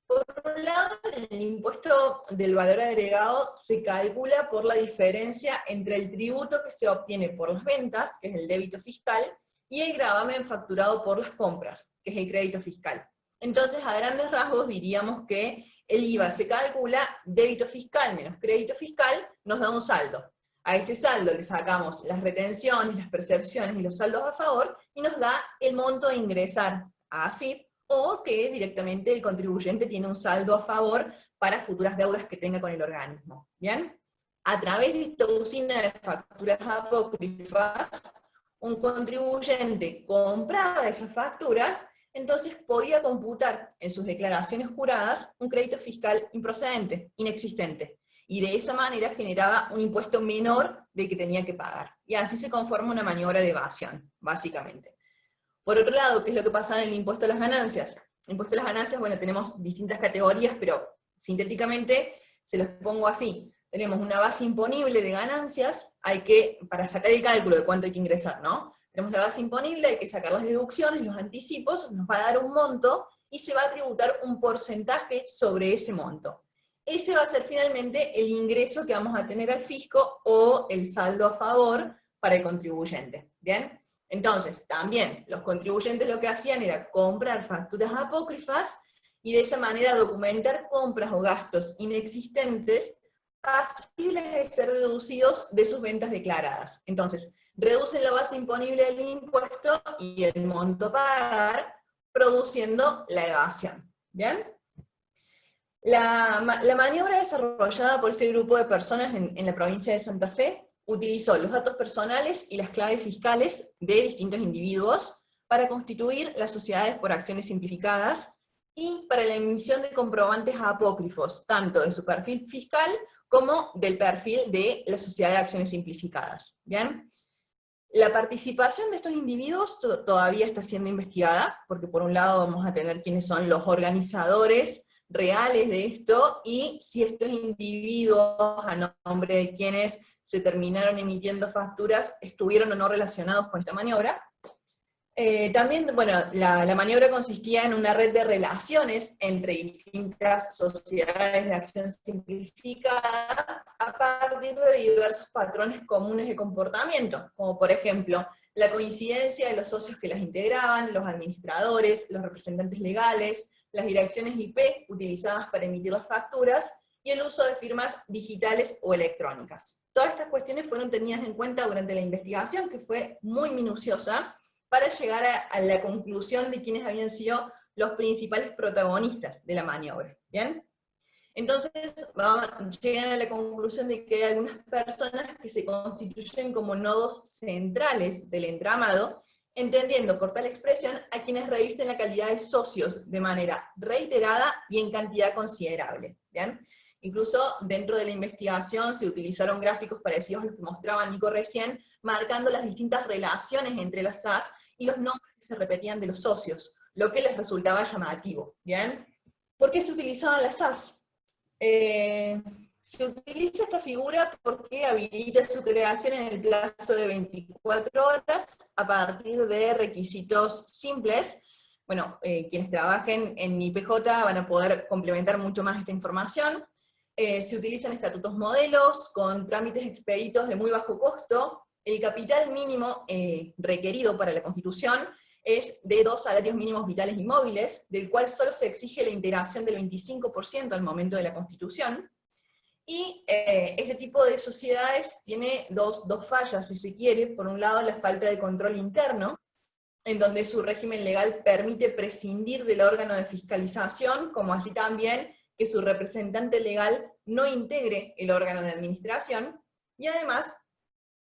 Por un lado, el impuesto del valor agregado se calcula por la diferencia entre el tributo que se obtiene por las ventas, que es el débito fiscal, y el gravamen facturado por las compras, que es el crédito fiscal. Entonces, a grandes rasgos diríamos que el IVA se calcula débito fiscal menos crédito fiscal, nos da un saldo. A ese saldo le sacamos las retenciones, las percepciones y los saldos a favor, y nos da el monto a ingresar a AFIP, o que directamente el contribuyente tiene un saldo a favor para futuras deudas que tenga con el organismo. ¿Bien? A través de esta usina de facturas apócrifas, un contribuyente compraba esas facturas, entonces podía computar en sus declaraciones juradas un crédito fiscal improcedente, inexistente, y de esa manera generaba un impuesto menor del que tenía que pagar. Y así se conforma una maniobra de evasión, básicamente. Por otro lado, ¿qué es lo que pasa en el impuesto a las ganancias? El impuesto a las ganancias, bueno, tenemos distintas categorías, pero sintéticamente se los pongo así. Tenemos una base imponible de ganancias, para sacar el cálculo de cuánto hay que ingresar, ¿no? Tenemos la base imponible, hay que sacar las deducciones, los anticipos, nos va a dar un monto, y se va a tributar un porcentaje sobre ese monto. Ese va a ser finalmente el ingreso que vamos a tener al fisco, o el saldo a favor para el contribuyente, ¿bien? Entonces, también, los contribuyentes lo que hacían era comprar facturas apócrifas, y de esa manera documentar compras o gastos inexistentes, pasibles de ser deducidos de sus ventas declaradas. Entonces, reducen la base imponible del impuesto y el monto a pagar, produciendo la evasión. ¿Bien? La maniobra desarrollada por este grupo de personas en la provincia de Santa Fe utilizó los datos personales y las claves fiscales de distintos individuos para constituir las sociedades por acciones simplificadas y para la emisión de comprobantes apócrifos, tanto de su perfil fiscal como del perfil de la sociedad de acciones simplificadas. ¿Bien? La participación de estos individuos todavía está siendo investigada, porque por un lado vamos a tener quiénes son los organizadores reales de esto, y si estos individuos, a nombre de quienes se terminaron emitiendo facturas, estuvieron o no relacionados con esta maniobra. También, bueno, la maniobra consistía en una red de relaciones entre distintas sociedades de acción simplificada a partir de diversos patrones comunes de comportamiento, como por ejemplo, la coincidencia de los socios que las integraban, los administradores, los representantes legales, las direcciones IP utilizadas para emitir las facturas, y el uso de firmas digitales o electrónicas. Todas estas cuestiones fueron tenidas en cuenta durante la investigación, que fue muy minuciosa, para llegar a la conclusión de quiénes habían sido los principales protagonistas de la maniobra. ¿Bien? Entonces, llegan a la conclusión de que hay algunas personas que se constituyen como nodos centrales del entramado, entendiendo por tal expresión a quienes revisten la calidad de socios de manera reiterada y en cantidad considerable. ¿Bien? Incluso dentro de la investigación se utilizaron gráficos parecidos a los que mostraba Nico recién, marcando las distintas relaciones entre las SAS y los nombres que se repetían de los socios, lo que les resultaba llamativo. ¿Bien? ¿Por qué se utilizaban las SAS? Se utiliza esta figura porque habilita su creación en el plazo de 24 horas a partir de requisitos simples. Bueno, quienes trabajen en IPJ van a poder complementar mucho más esta información. Se utilizan estatutos modelos con trámites expeditos de muy bajo costo. El capital mínimo requerido para la constitución es de 2 salarios mínimos vitales y móviles, del cual solo se exige la integración del 25% al momento de la constitución. Y este tipo de sociedades tiene dos fallas, si se quiere. Por un lado, la falta de control interno, en donde su régimen legal permite prescindir del órgano de fiscalización, como así también que su representante legal no integre el órgano de administración, y además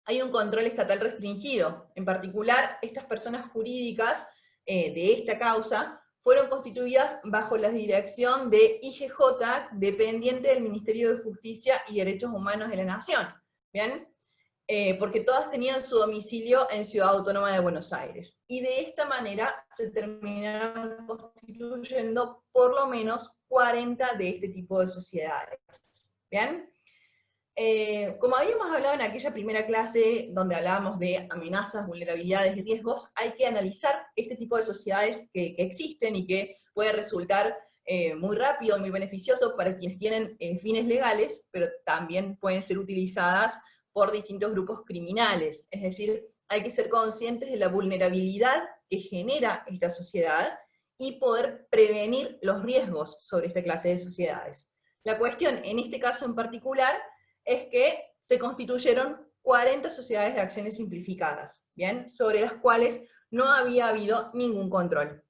hay un control estatal restringido. En particular, estas personas jurídicas de esta causa fueron constituidas bajo la dirección de IGJ, dependiente del Ministerio de Justicia y Derechos Humanos de la Nación. ¿Bien? Porque todas tenían su domicilio en Ciudad Autónoma de Buenos Aires. Y de esta manera se terminaron constituyendo por lo menos 40 de este tipo de sociedades. ¿Bien? Como habíamos hablado en aquella primera clase donde hablábamos de amenazas, vulnerabilidades y riesgos, hay que analizar este tipo de sociedades que existen y que puede resultar muy rápido, muy beneficioso para quienes tienen fines legales, pero también pueden ser utilizadas por distintos grupos criminales. Es decir, hay que ser conscientes de la vulnerabilidad que genera esta sociedad y poder prevenir los riesgos sobre esta clase de sociedades. La cuestión, en este caso en particular, es que se constituyeron 40 sociedades de acciones simplificadas, ¿bien? Sobre las cuales no había habido ningún control.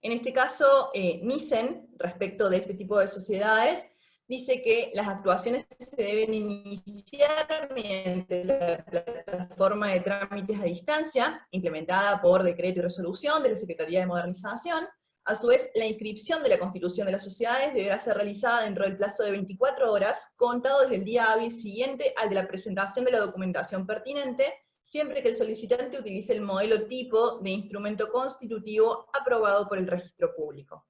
En este caso, Nissen, respecto de este tipo de sociedades, dice que las actuaciones se deben iniciar mediante la plataforma de trámites a distancia, implementada por decreto y resolución de la Secretaría de Modernización. A su vez, la inscripción de la constitución de las sociedades deberá ser realizada dentro del plazo de 24 horas, contado desde el día hábil siguiente al de la presentación de la documentación pertinente, siempre que el solicitante utilice el modelo tipo de instrumento constitutivo aprobado por el registro público.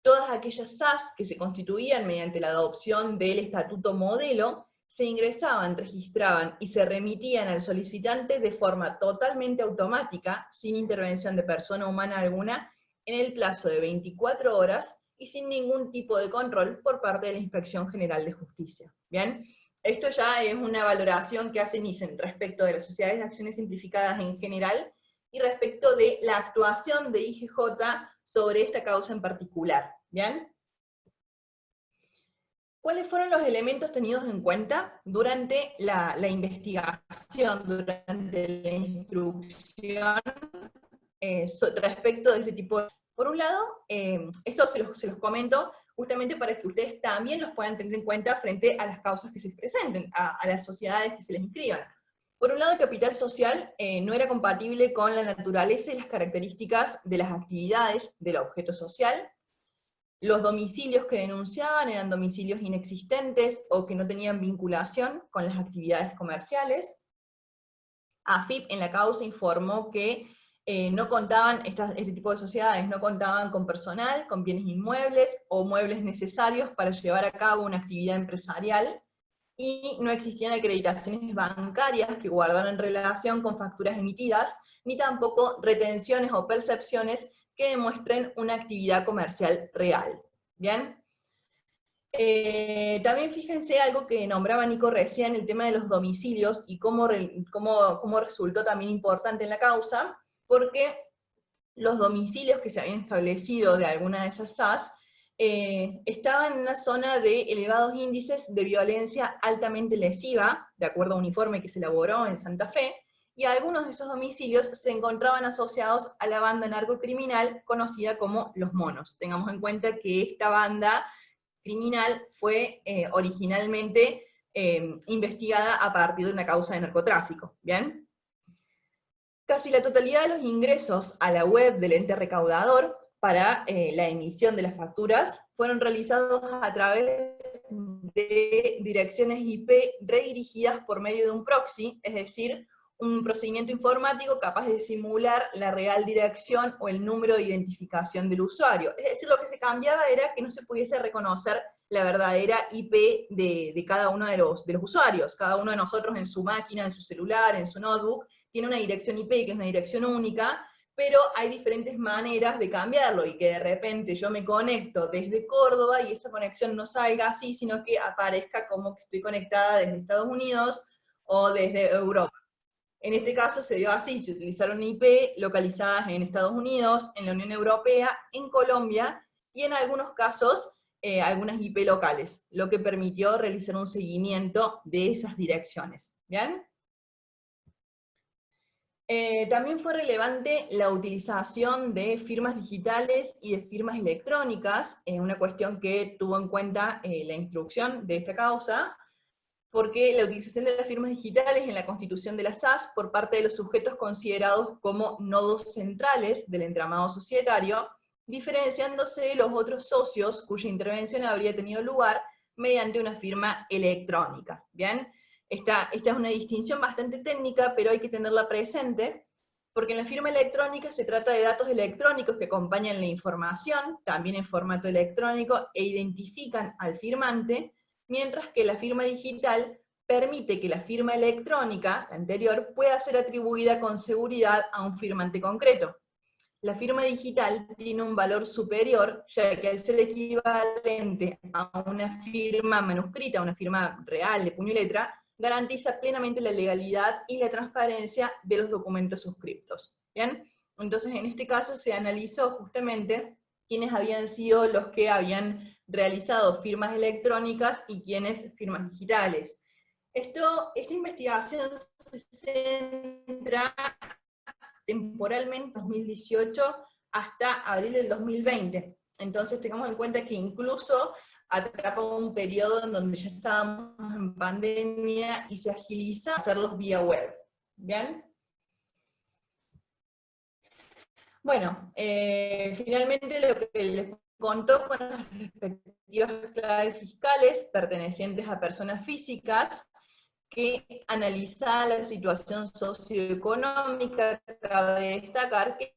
Todas aquellas SAS que se constituían mediante la adopción del estatuto modelo, se ingresaban, registraban y se remitían al solicitante de forma totalmente automática, sin intervención de persona humana alguna, en el plazo de 24 horas y sin ningún tipo de control por parte de la Inspección General de Justicia. ¿Bien? Esto ya es una valoración que hace Nissen respecto de las sociedades de acciones simplificadas en general y respecto de la actuación de IGJ sobre esta causa en particular. ¿Bien? ¿Cuáles fueron los elementos tenidos en cuenta durante la investigación, durante la instrucción respecto de ese tipo de... Por un lado, esto se los comento justamente para que ustedes también los puedan tener en cuenta frente a las causas que se presenten, a las sociedades que se les inscriban. Por un lado, el capital social no era compatible con la naturaleza y las características de las actividades del objeto social. Los domicilios que denunciaban eran domicilios inexistentes o que no tenían vinculación con las actividades comerciales. AFIP en la causa informó que no contaban, este tipo de sociedades no contaban con personal, con bienes inmuebles o muebles necesarios para llevar a cabo una actividad empresarial, y no existían acreditaciones bancarias que guardaran relación con facturas emitidas, ni tampoco retenciones o percepciones que demuestren una actividad comercial real. ¿Bien? También fíjense algo que nombraba Nico recién, el tema de los domicilios, y cómo resultó también importante en la causa, porque los domicilios que se habían establecido de alguna de esas SAS estaban en una zona de elevados índices de violencia altamente lesiva, de acuerdo a un informe que se elaboró en Santa Fe, y algunos de esos domicilios se encontraban asociados a la banda narcocriminal conocida como Los Monos. Tengamos en cuenta que esta banda criminal fue originalmente investigada a partir de una causa de narcotráfico, ¿bien? Casi la totalidad de los ingresos a la web del ente recaudador para la emisión de las facturas fueron realizados a través de direcciones IP redirigidas por medio de un proxy, es decir, un procedimiento informático capaz de simular la real dirección o el número de identificación del usuario. Es decir, lo que se cambiaba era que no se pudiese reconocer la verdadera IP de cada uno de los usuarios. Cada uno de nosotros en su máquina, en su celular, en su notebook, tiene una dirección IP que es una dirección única, pero hay diferentes maneras de cambiarlo, y que de repente yo me conecto desde Córdoba y esa conexión no salga así, sino que aparezca como que estoy conectada desde Estados Unidos o desde Europa. En este caso se dio así, se utilizaron IP localizadas en Estados Unidos, en la Unión Europea, en Colombia, y en algunos casos algunas IP locales, lo que permitió realizar un seguimiento de esas direcciones. ¿Bien? También fue relevante la utilización de firmas digitales y de firmas electrónicas, una cuestión que tuvo en cuenta la instrucción de esta causa, porque la utilización de las firmas digitales en la constitución de las SAS por parte de los sujetos considerados como nodos centrales del entramado societario, diferenciándose de los otros socios cuya intervención habría tenido lugar mediante una firma electrónica. ¿Bien? Esta es una distinción bastante técnica, pero hay que tenerla presente, porque en la firma electrónica se trata de datos electrónicos que acompañan la información, también en formato electrónico, e identifican al firmante, mientras que la firma digital permite que la firma electrónica, la anterior, pueda ser atribuida con seguridad a un firmante concreto. La firma digital tiene un valor superior, ya que al ser equivalente a una firma manuscrita, una firma real de puño y letra, garantiza plenamente la legalidad y la transparencia de los documentos suscriptos. ¿Bien? Entonces, en este caso se analizó justamente quiénes habían sido los que habían realizado firmas electrónicas y quiénes firmas digitales. Esta investigación se centra temporalmente 2018 hasta abril del 2020. Entonces tengamos en cuenta que incluso atrapa un periodo en donde ya estábamos en pandemia y se agiliza hacerlos vía web. ¿Bien? Bueno, finalmente lo que les contó con las respectivas claves fiscales pertenecientes a personas físicas, que analizada la situación socioeconómica, cabe destacar que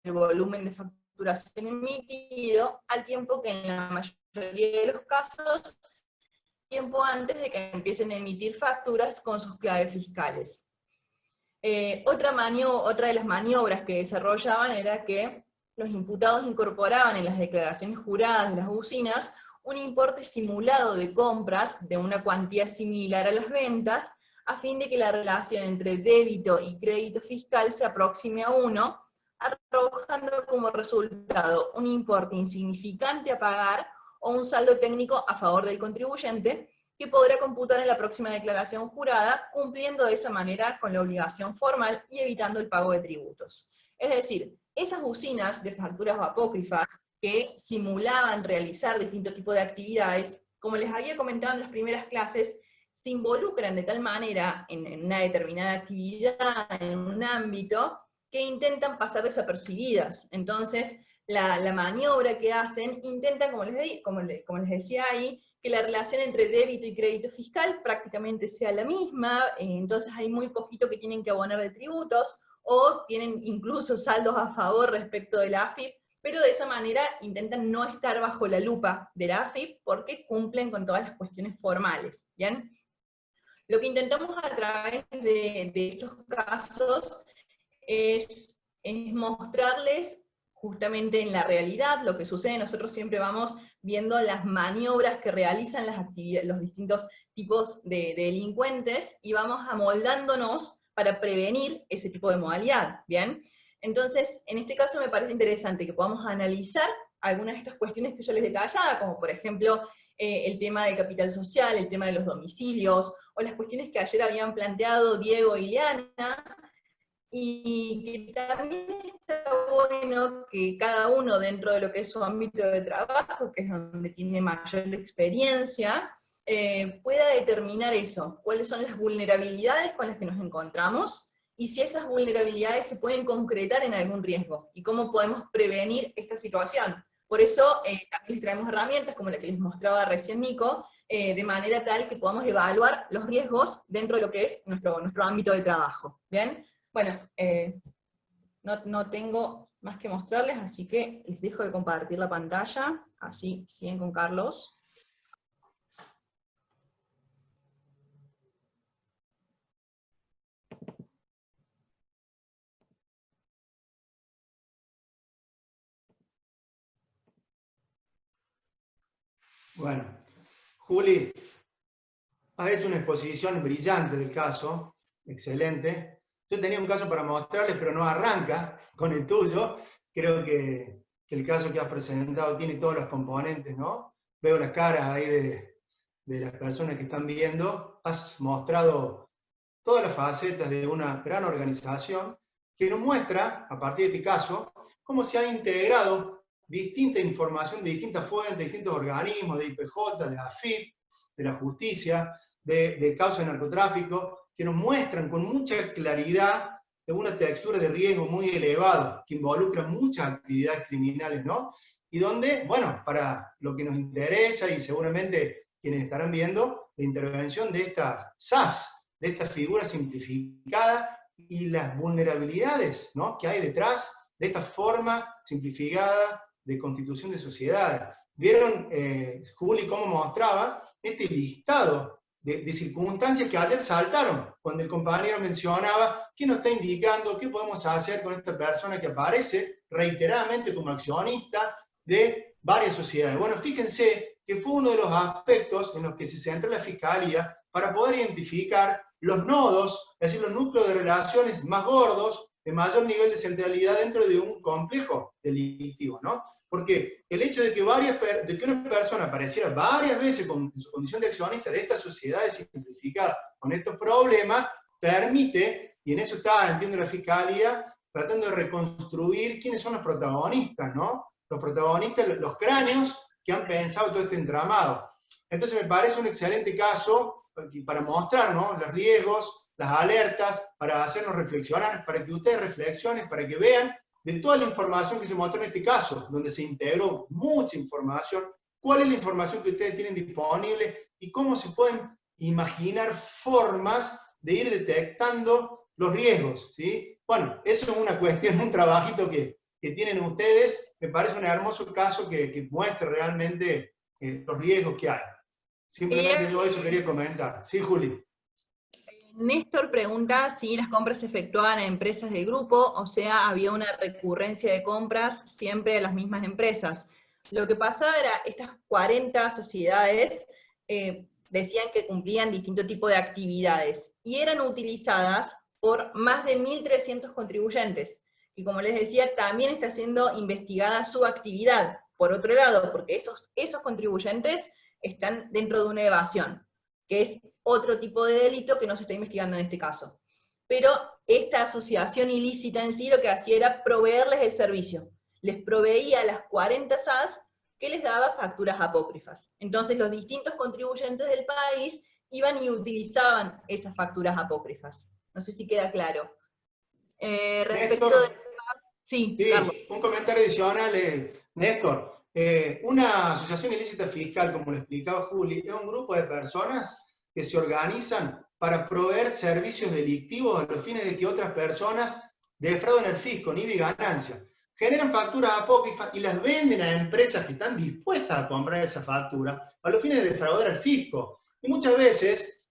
el volumen de facturación emitido, al tiempo que en la mayoría de los casos, tiempo antes de que empiecen a emitir facturas con sus claves fiscales. Otra de las maniobras que desarrollaban era que los imputados incorporaban en las declaraciones juradas de las usinas un importe simulado de compras de una cuantía similar a las ventas, a fin de que la relación entre débito y crédito fiscal se aproxime a 1, arrojando como resultado un importe insignificante a pagar o un saldo técnico a favor del contribuyente, que podrá computar en la próxima declaración jurada, cumpliendo de esa manera con la obligación formal y evitando el pago de tributos. Es decir, esas usinas de facturas apócrifas que simulaban realizar distintos tipos de actividades, como les había comentado en las primeras clases, se involucran de tal manera en una determinada actividad, en un ámbito, que intentan pasar desapercibidas. Entonces, la maniobra que hacen, intentan, como les decía ahí, que la relación entre débito y crédito fiscal prácticamente sea la misma, entonces hay muy poquito que tienen que abonar de tributos, o tienen incluso saldos a favor respecto de la AFIP, pero de esa manera intentan no estar bajo la lupa de la AFIP porque cumplen con todas las cuestiones formales, ¿bien? Lo que intentamos a través de estos casos es mostrarles justamente en la realidad lo que sucede. Nosotros siempre vamos viendo las maniobras que realizan las actividades, los distintos tipos de delincuentes, y vamos amoldándonos para prevenir ese tipo de modalidad, ¿bien? Entonces, en este caso me parece interesante que podamos analizar algunas de estas cuestiones que yo les detallaba, como por ejemplo el tema del capital social, el tema de los domicilios, o las cuestiones que ayer habían planteado Diego y Liana, y que también está bueno que cada uno dentro de lo que es su ámbito de trabajo, que es donde tiene mayor experiencia, pueda determinar eso, cuáles son las vulnerabilidades con las que nos encontramos, y si esas vulnerabilidades se pueden concretar en algún riesgo, y cómo podemos prevenir esta situación. Por eso también les traemos herramientas, como la que les mostraba recién Nico, de manera tal que podamos evaluar los riesgos dentro de lo que es nuestro ámbito de trabajo, ¿bien? Bueno, no tengo más que mostrarles, así que les dejo de compartir la pantalla, así siguen con Carlos. Bueno, Juli, has hecho una exposición brillante del caso, excelente. Yo tenía un caso para mostrarles, pero no arranca con el tuyo. Creo que el caso que has presentado tiene todos los componentes, ¿no? Veo las caras ahí de las personas que están viendo. Has mostrado todas las facetas de una gran organización que nos muestra, a partir de este caso, cómo se ha integrado distinta información de distintas fuentes, de distintos organismos, de IPJ, de AFIP, de la justicia, de causas de narcotráfico, que nos muestran con mucha claridad una textura de riesgo muy elevado, que involucra muchas actividades criminales, ¿no? Y donde, bueno, para lo que nos interesa, y seguramente quienes estarán viendo, la intervención de estas SAS, de esta figura simplificada, y las vulnerabilidades, ¿no?, que hay detrás de esta forma simplificada de constitución de sociedades. ¿Vieron, Juli, cómo mostraba este listado de circunstancias que ayer saltaron cuando el compañero mencionaba qué nos está indicando, qué podemos hacer con esta persona que aparece reiteradamente como accionista de varias sociedades? Bueno, fíjense que fue uno de los aspectos en los que se centra la Fiscalía para poder identificar los nodos, es decir, los núcleos de relaciones más gordos, de mayor nivel de centralidad dentro de un complejo delictivo, ¿no? Porque el hecho de que una persona apareciera varias veces en su condición de accionista de estas sociedades simplificadas con estos problemas, permite, y en eso está, entiendo, la Fiscalía, tratando de reconstruir quiénes son los protagonistas, ¿no? Los protagonistas, los cráneos que han pensado todo este entramado. Entonces me parece un excelente caso para mostrar, ¿no?, los riesgos, las alertas, para hacernos reflexionar, para que ustedes reflexionen, para que vean de toda la información que se mostró en este caso, donde se integró mucha información, cuál es la información que ustedes tienen disponible y cómo se pueden imaginar formas de ir detectando los riesgos, ¿sí? Bueno, eso es una cuestión, un trabajito que tienen ustedes. Me parece un hermoso caso que muestra realmente los riesgos que hay. Simplemente yo eso quería comentar. Sí, Juli. Néstor pregunta si las compras se efectuaban a empresas del grupo, o sea, había una recurrencia de compras siempre a las mismas empresas. Lo que pasaba era, estas 40 sociedades decían que cumplían distinto tipo de actividades, y eran utilizadas por más de 1.300 contribuyentes, y como les decía, también está siendo investigada su actividad. por otro lado, porque esos contribuyentes están dentro de una evasión, que es otro tipo de delito que no se está investigando en este caso. Pero esta asociación ilícita en sí lo que hacía era proveerles el servicio. Les proveía las 40 SAS que les daba facturas apócrifas. Entonces los distintos contribuyentes del país iban y utilizaban esas facturas apócrifas. No sé si queda claro. Respecto Néstor, de... Sí, sí, Carlos. un comentario adicional, Néstor. Una asociación ilícita fiscal, como lo explicaba Juli, es un grupo de personas que se organizan para proveer servicios delictivos a los fines de que otras personas defrauden el fisco, ni ganancia. Generan facturas apócrifas y las venden a empresas que están dispuestas a comprar esa factura a los fines de defraudar al fisco. Y muchas veces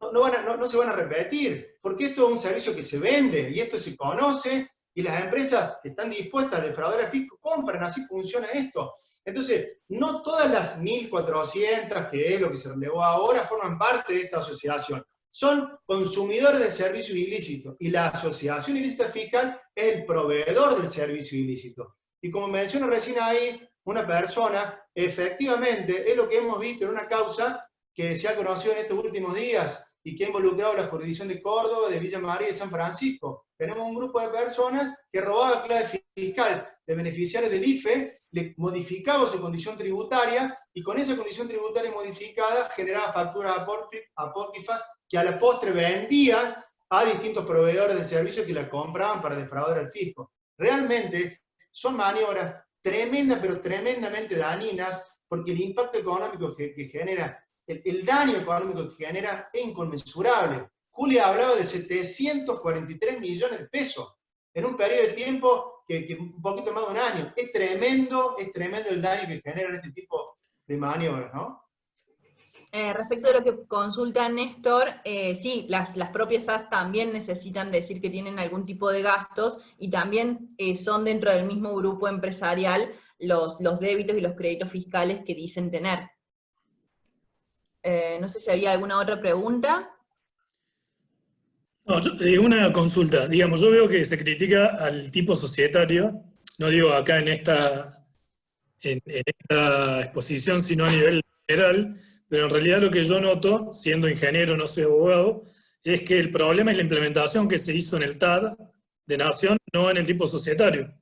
no se van a repetir, porque esto es un servicio que se vende y esto se conoce, y las empresas que están dispuestas a defraudar al fisco compran, así funciona esto. Entonces, no todas las 1.400, que es lo que se relevó ahora, forman parte de esta asociación. Son consumidores de servicios ilícitos, y la asociación ilícita fiscal es el proveedor del servicio ilícito. Y como mencionó recién ahí una persona, efectivamente es lo que hemos visto en una causa que se ha conocido en estos últimos días, y que ha involucrado la jurisdicción de Córdoba, de Villa María y de San Francisco. Tenemos un grupo de personas que robaba clave fiscal de beneficiarios del IFE, le modificaba su condición tributaria, y con esa condición tributaria modificada generaba facturas apócrifas que a la postre vendía a distintos proveedores de servicios que la compraban para defraudar al fisco. Realmente son maniobras tremendas, pero tremendamente dañinas, porque el impacto económico que genera, el daño económico que genera es inconmensurable. Julia hablaba de 743 millones de pesos en un periodo de tiempo que un poquito más de un año. Es tremendo el daño que generan este tipo de maniobras, ¿no? Respecto de lo que consulta Néstor, sí, las propias SAS también necesitan decir que tienen algún tipo de gastos, y también son dentro del mismo grupo empresarial los débitos y los créditos fiscales que dicen tener. No sé si había alguna otra pregunta. No, una consulta. Digamos, yo veo que se critica al tipo societario, no digo acá en esta exposición, sino a nivel general, pero en realidad lo que yo noto, siendo ingeniero, no soy abogado, es que el problema es la implementación que se hizo en el TAD de Nación, no en el tipo societario.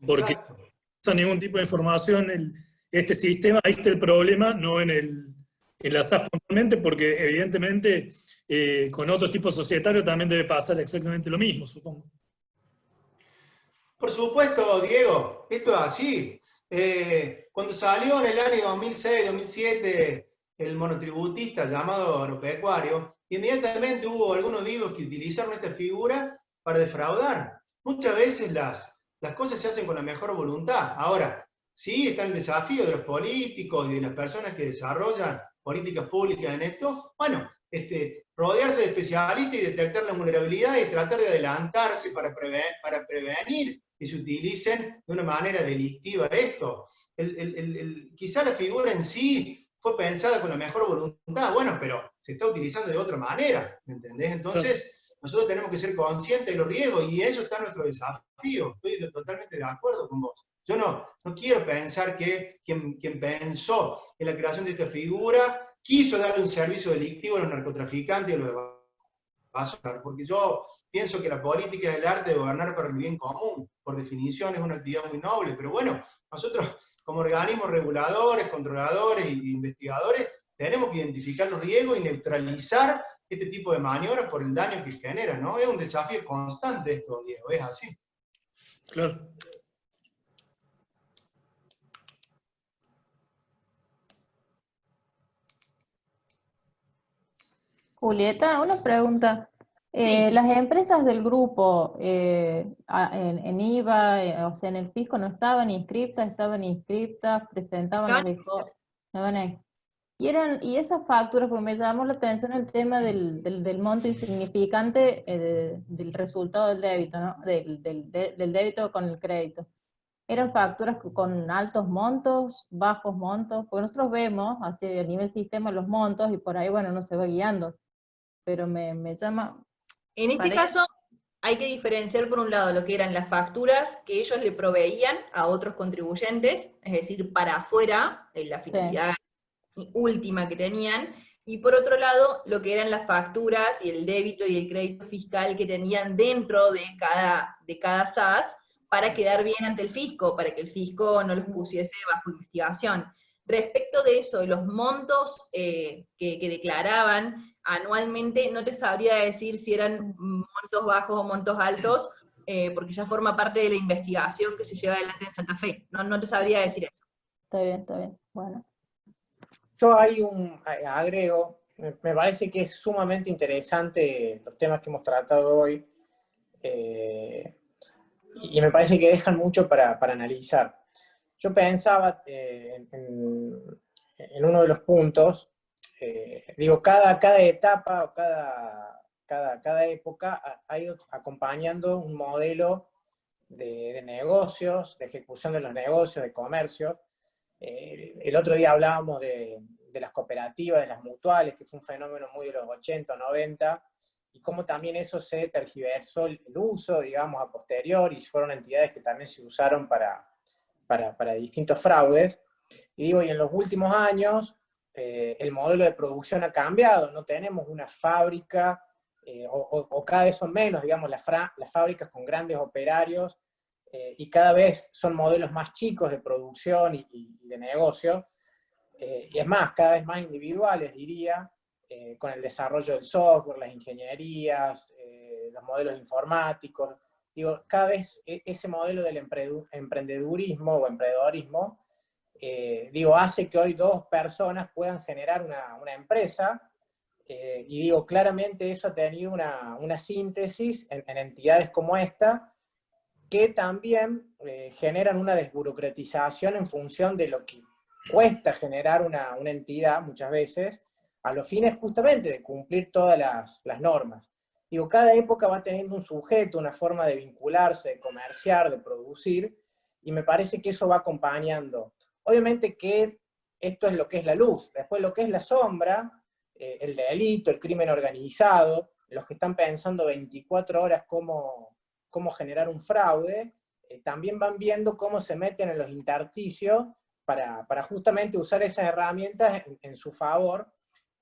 Porque Exacto. no pasa ningún tipo de información este sistema, ahí está el problema, no en la SAS puntualmente, porque evidentemente con otros tipos societarios también debe pasar exactamente lo mismo, supongo. Por supuesto, Diego, esto es así. Cuando salió en el año 2006-2007 el monotributista llamado agropecuario, inmediatamente hubo algunos vivos que utilizaron esta figura para defraudar. Muchas veces las cosas se hacen con la mejor voluntad. Ahora, sí está el desafío de los políticos y de las personas que desarrollan políticas públicas en esto. Bueno, rodearse de especialistas y detectar la vulnerabilidad y tratar de adelantarse para prevenir que se utilicen de una manera delictiva esto. Quizá la figura en sí fue pensada con la mejor voluntad, bueno, pero se está utilizando de otra manera, ¿me entendés? Entonces, nosotros tenemos que ser conscientes de los riesgos, y eso está nuestro desafío. Estoy totalmente de acuerdo con vos. Yo no quiero pensar que quien pensó en la creación de esta figura quiso darle un servicio delictivo a los narcotraficantes y a los evasores, porque yo pienso que la política es el arte de gobernar para el bien común. Por definición es una actividad muy noble, pero bueno, nosotros como organismos reguladores, controladores e investigadores tenemos que identificar los riesgos y neutralizar este tipo de maniobras por el daño que genera, ¿no? Es un desafío constante esto, Diego, es así. Claro. Julieta, una pregunta. Sí. Las empresas del grupo en IVA, o sea, en el fisco, no estaban inscriptas, presentaban los estaban ahí. Y esas facturas, porque me llamó la atención el tema del monto insignificante del resultado del débito, ¿no? Del débito con el crédito. ¿Eran facturas con altos montos, bajos montos? Porque nosotros vemos, así a nivel sistema, los montos, y por ahí, bueno, uno se va guiando. Pero me llama... En este caso, hay que diferenciar por un lado lo que eran las facturas que ellos le proveían a otros contribuyentes, es decir, para afuera, en la finalidad última que tenían, y por otro lado, lo que eran las facturas y el débito y el crédito fiscal que tenían dentro de cada SAS para quedar bien ante el fisco, para que el fisco no los pusiese bajo investigación. Respecto de eso, de los montos que declaraban anualmente, no te sabría decir si eran montos bajos o montos altos, porque ya forma parte de la investigación que se lleva adelante en Santa Fe. No te sabría decir eso. Está bien, bueno. Yo hay un agrego, me parece que es sumamente interesante los temas que hemos tratado hoy, y me parece que dejan mucho para analizar. Yo pensaba en uno de los puntos, digo, cada etapa o cada época ha ido acompañando un modelo de negocios, de ejecución de los negocios, de comercio. El otro día hablábamos de las cooperativas, de las mutuales, que fue un fenómeno muy de los 80, 90, y cómo también eso se tergiversó el uso, digamos, a posteriori, y fueron entidades que también se usaron para distintos fraudes. Y digo, y en los últimos años, el modelo de producción ha cambiado, no tenemos una fábrica, o cada vez son menos, digamos, las fábricas con grandes operarios, y cada vez son modelos más chicos de producción y de negocio, y es más, cada vez más individuales, diría, con el desarrollo del software, las ingenierías, los modelos informáticos. Digo, cada vez ese modelo del emprendedurismo o emprendedorismo, digo, hace que hoy dos personas puedan generar una empresa, y digo, claramente eso ha tenido una síntesis en entidades como esta, que también generan una desburocratización en función de lo que cuesta generar una entidad muchas veces, a los fines justamente de cumplir todas las normas. Digo, cada época va teniendo un sujeto, una forma de vincularse, de comerciar, de producir, y me parece que eso va acompañando. Obviamente que esto es lo que es la luz, después lo que es la sombra, el delito, el crimen organizado, los que están pensando 24 horas cómo generar un fraude, también van viendo cómo se meten en los intersticios para justamente usar esas herramientas en su favor.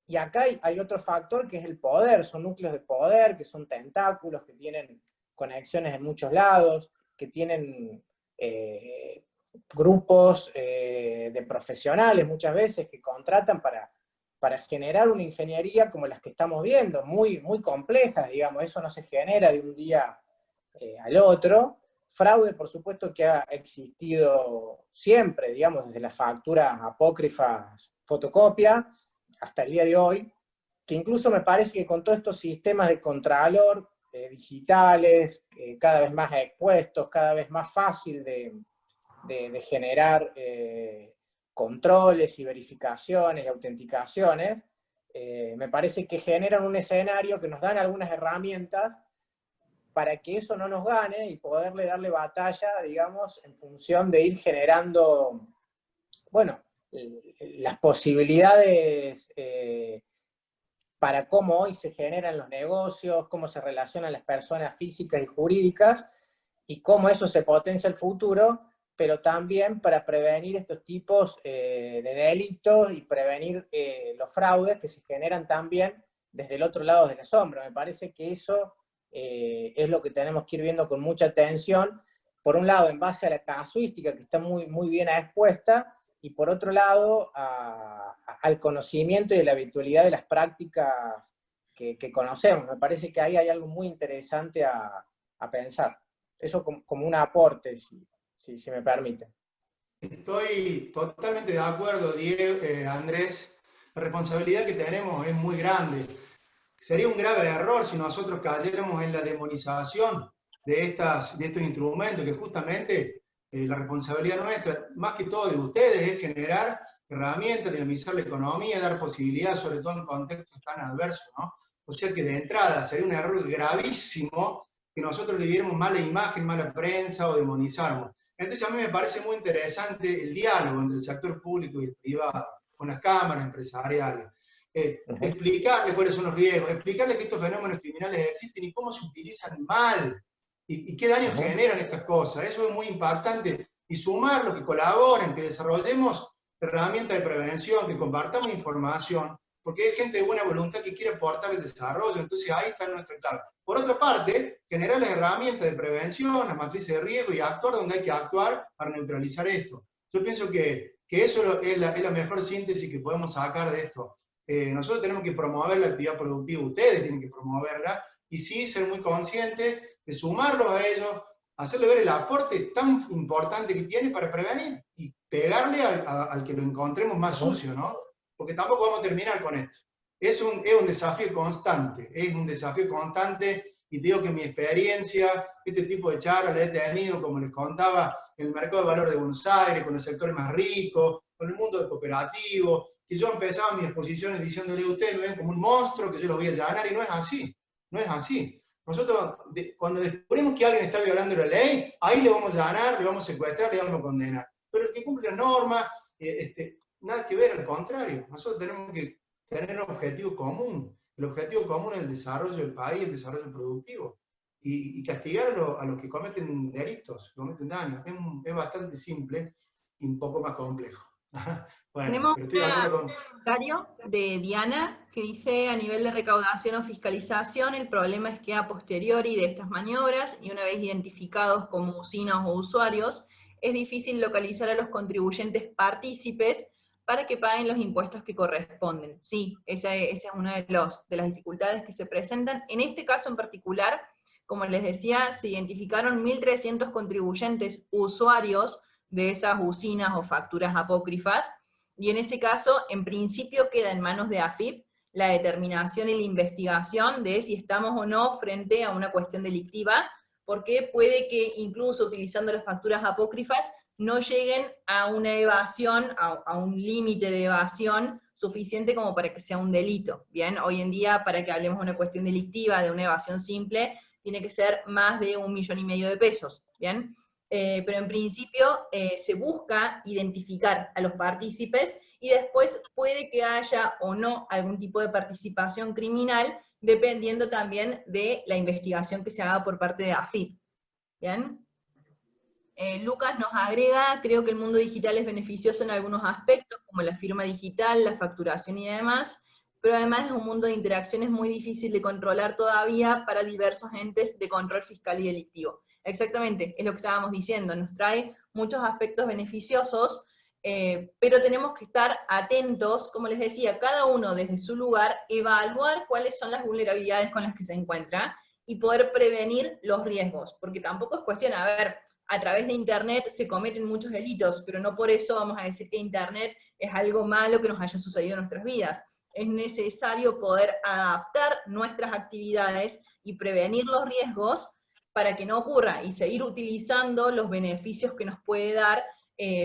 Y acá hay otro factor que es el poder, son núcleos de poder, que son tentáculos, que tienen conexiones en muchos lados, que tienen grupos de profesionales muchas veces que contratan para generar una ingeniería como las que estamos viendo, muy, muy complejas, digamos, eso no se genera de un día al otro. Fraude, por supuesto, que ha existido siempre, digamos, desde las facturas apócrifas fotocopia hasta el día de hoy, que incluso me parece que con todos estos sistemas de contralor digitales, cada vez más expuestos, cada vez más fácil de generar controles y verificaciones y autenticaciones, me parece que generan un escenario que nos dan algunas herramientas para que eso no nos gane y poderle darle batalla, digamos, en función de ir generando, bueno, las posibilidades para cómo hoy se generan los negocios, cómo se relacionan las personas físicas y jurídicas, y cómo eso se potencia el futuro, pero también para prevenir estos tipos de delitos y prevenir los fraudes que se generan también desde el otro lado de la sombra. Me parece que eso es lo que tenemos que ir viendo con mucha atención, por un lado en base a la casuística que está muy, muy bien expuesta, y por otro lado al conocimiento y a la habitualidad de las prácticas que conocemos. Me parece que ahí hay algo muy interesante a pensar. Eso como un aporte, si me permite. Estoy totalmente de acuerdo, Diego, Andrés. La responsabilidad que tenemos es muy grande. Sería un grave error si nosotros cayéramos en la demonización de estos instrumentos, que justamente la responsabilidad nuestra, más que todo de ustedes, es generar herramientas, dinamizar la economía, dar posibilidades, sobre todo en contextos tan adversos, ¿no? O sea que de entrada sería un error gravísimo que nosotros le diéramos mala imagen, mala prensa o demonizáramos. Entonces a mí me parece muy interesante el diálogo entre el sector público y el privado, con las cámaras empresariales. explicarle cuáles son los riesgos, explicarle que estos fenómenos criminales existen y cómo se utilizan mal, y qué daño generan estas cosas. Eso es muy impactante. Y sumarlo, que colaboren, que desarrollemos herramientas de prevención, que compartamos información, porque hay gente de buena voluntad que quiere aportar el desarrollo, entonces ahí está nuestra clave. Por otra parte, generar las herramientas de prevención, las matrices de riesgo y actuar donde hay que actuar para neutralizar esto. Yo pienso que eso es la mejor síntesis que podemos sacar de esto. Nosotros tenemos que promover la actividad productiva, ustedes tienen que promoverla, y sí ser muy conscientes de sumarlos a ellos, hacerle ver el aporte tan importante que tiene para prevenir, y pegarle al que lo encontremos más sucio, ¿no? Porque tampoco vamos a terminar con esto. Es un desafío constante, y te digo que mi experiencia, este tipo de charlas la he tenido, como les contaba, en el mercado de valor de Buenos Aires, con los sectores más ricos, con el mundo de cooperativo, que yo empezaba mis exposiciones diciéndole a ustedes, me ven como un monstruo, que yo los voy a allanar, y no es así, no es así. Nosotros, cuando descubrimos que alguien está violando la ley, ahí le vamos a allanar, le vamos a secuestrar, le vamos a condenar. Pero el que cumple la norma, nada que ver, al contrario. Nosotros tenemos que tener un objetivo común. El objetivo común es el desarrollo del país, el desarrollo productivo. Y castigar a los que cometen delitos, que cometen daño. Es bastante simple y un poco más complejo. Bueno, tenemos pero estoy de acuerdo con... un comentario de Diana que dice: a nivel de recaudación o fiscalización, el problema es que a posteriori de estas maniobras, y una vez identificados como usinas o usuarios, es difícil localizar a los contribuyentes partícipes para que paguen los impuestos que corresponden. Sí, esa es una de las dificultades que se presentan. En este caso en particular, como les decía, se identificaron 1.300 contribuyentes usuarios de esas usinas o facturas apócrifas, y en ese caso, en principio, queda en manos de AFIP la determinación y la investigación de si estamos o no frente a una cuestión delictiva, porque puede que incluso utilizando las facturas apócrifas no lleguen a una evasión, a un límite de evasión suficiente como para que sea un delito. Bien, hoy en día, para que hablemos de una cuestión delictiva, de una evasión simple, tiene que ser más de 1,5 millones de pesos. Bien. Pero en principio se busca identificar a los partícipes, y después puede que haya o no algún tipo de participación criminal, dependiendo también de la investigación que se haga por parte de AFIP. ¿Bien? Lucas nos agrega: creo que el mundo digital es beneficioso en algunos aspectos, como la firma digital, la facturación y demás, pero además es un mundo de interacciones muy difícil de controlar todavía para diversos entes de control fiscal y delictivo. Exactamente, es lo que estábamos diciendo, nos trae muchos aspectos beneficiosos, pero tenemos que estar atentos, como les decía, cada uno desde su lugar, evaluar cuáles son las vulnerabilidades con las que se encuentra, y poder prevenir los riesgos, porque tampoco es cuestión, a ver, a través de Internet se cometen muchos delitos, pero no por eso vamos a decir que Internet es algo malo que nos haya sucedido en nuestras vidas. Es necesario poder adaptar nuestras actividades y prevenir los riesgos para que no ocurra, y seguir utilizando los beneficios que nos puede dar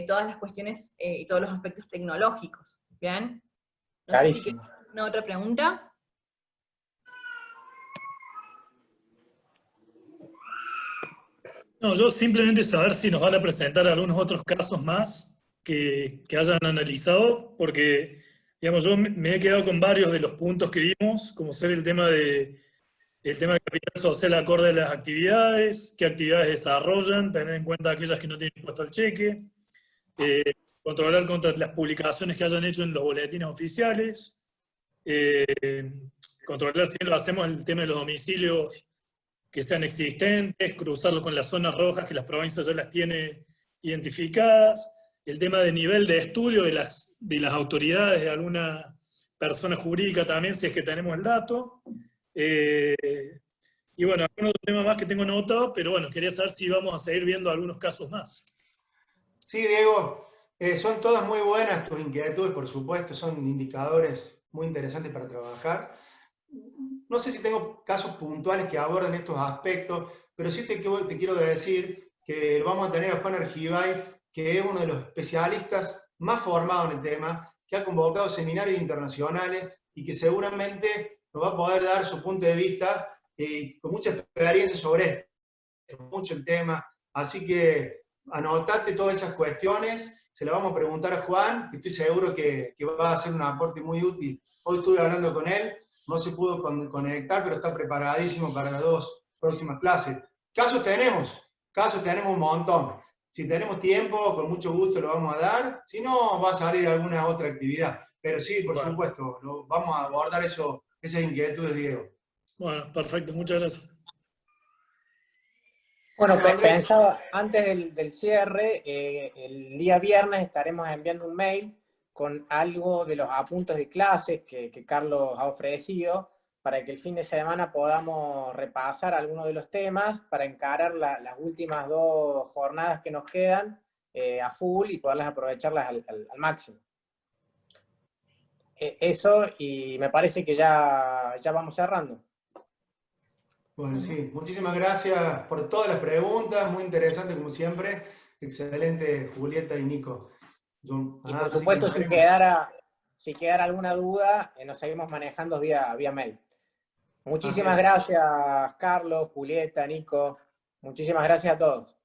todas las cuestiones y todos los aspectos tecnológicos. ¿Bien? No sé si quieres una otra pregunta. No, yo simplemente saber si nos van a presentar algunos otros casos más que hayan analizado, porque, digamos, yo me he quedado con varios de los puntos que vimos, como ser el tema de capital social acorde a las actividades, qué actividades desarrollan, tener en cuenta aquellas que no tienen impuesto al cheque, controlar contra las publicaciones que hayan hecho en los boletines oficiales, controlar si lo hacemos el tema de los domicilios que sean existentes, cruzarlo con las zonas rojas que las provincias ya las tiene identificadas, el tema de nivel de estudio de las autoridades de alguna persona jurídica también, si es que tenemos el dato. Y bueno, algún otro tema más que tengo anotado, pero bueno, quería saber si vamos a seguir viendo algunos casos más. Sí, Diego, son todas muy buenas tus inquietudes, por supuesto, son indicadores muy interesantes para trabajar. No sé si tengo casos puntuales que aborden estos aspectos, pero sí te quiero decir que vamos a tener a Juan Argibay, que es uno de los especialistas más formados en el tema, que ha convocado seminarios internacionales y que seguramente nos va a poder dar su punto de vista con mucha experiencia sobre esto, mucho el tema. Así que anotate todas esas cuestiones se la vamos a preguntar a Juan, que estoy seguro que va a hacer un aporte muy útil. Hoy estuve hablando con él, no se pudo conectar, pero está preparadísimo para las 2 próximas clases. Casos tenemos un montón. Si tenemos tiempo, con mucho gusto lo vamos a dar. Si no, va a salir alguna otra actividad. Pero sí, por supuesto, vamos a abordar esas inquietudes, Diego. Bueno, perfecto, muchas gracias. Bueno, Andrés. pensaba, antes del cierre, el día viernes estaremos enviando un mail con algo de los apuntes de clases que Carlos ha ofrecido, para que el fin de semana podamos repasar algunos de los temas, para encarar las últimas 2 jornadas que nos quedan a full y poderlas aprovecharlas al máximo. Eso, y me parece que ya vamos cerrando. Bueno, sí, muchísimas gracias por todas las preguntas, muy interesante como siempre. Excelente, Julieta y Nico. Y por supuesto, si quedara alguna duda, nos seguimos manejando vía mail. Muchísimas gracias, Carlos, Julieta, Nico. Muchísimas gracias a todos.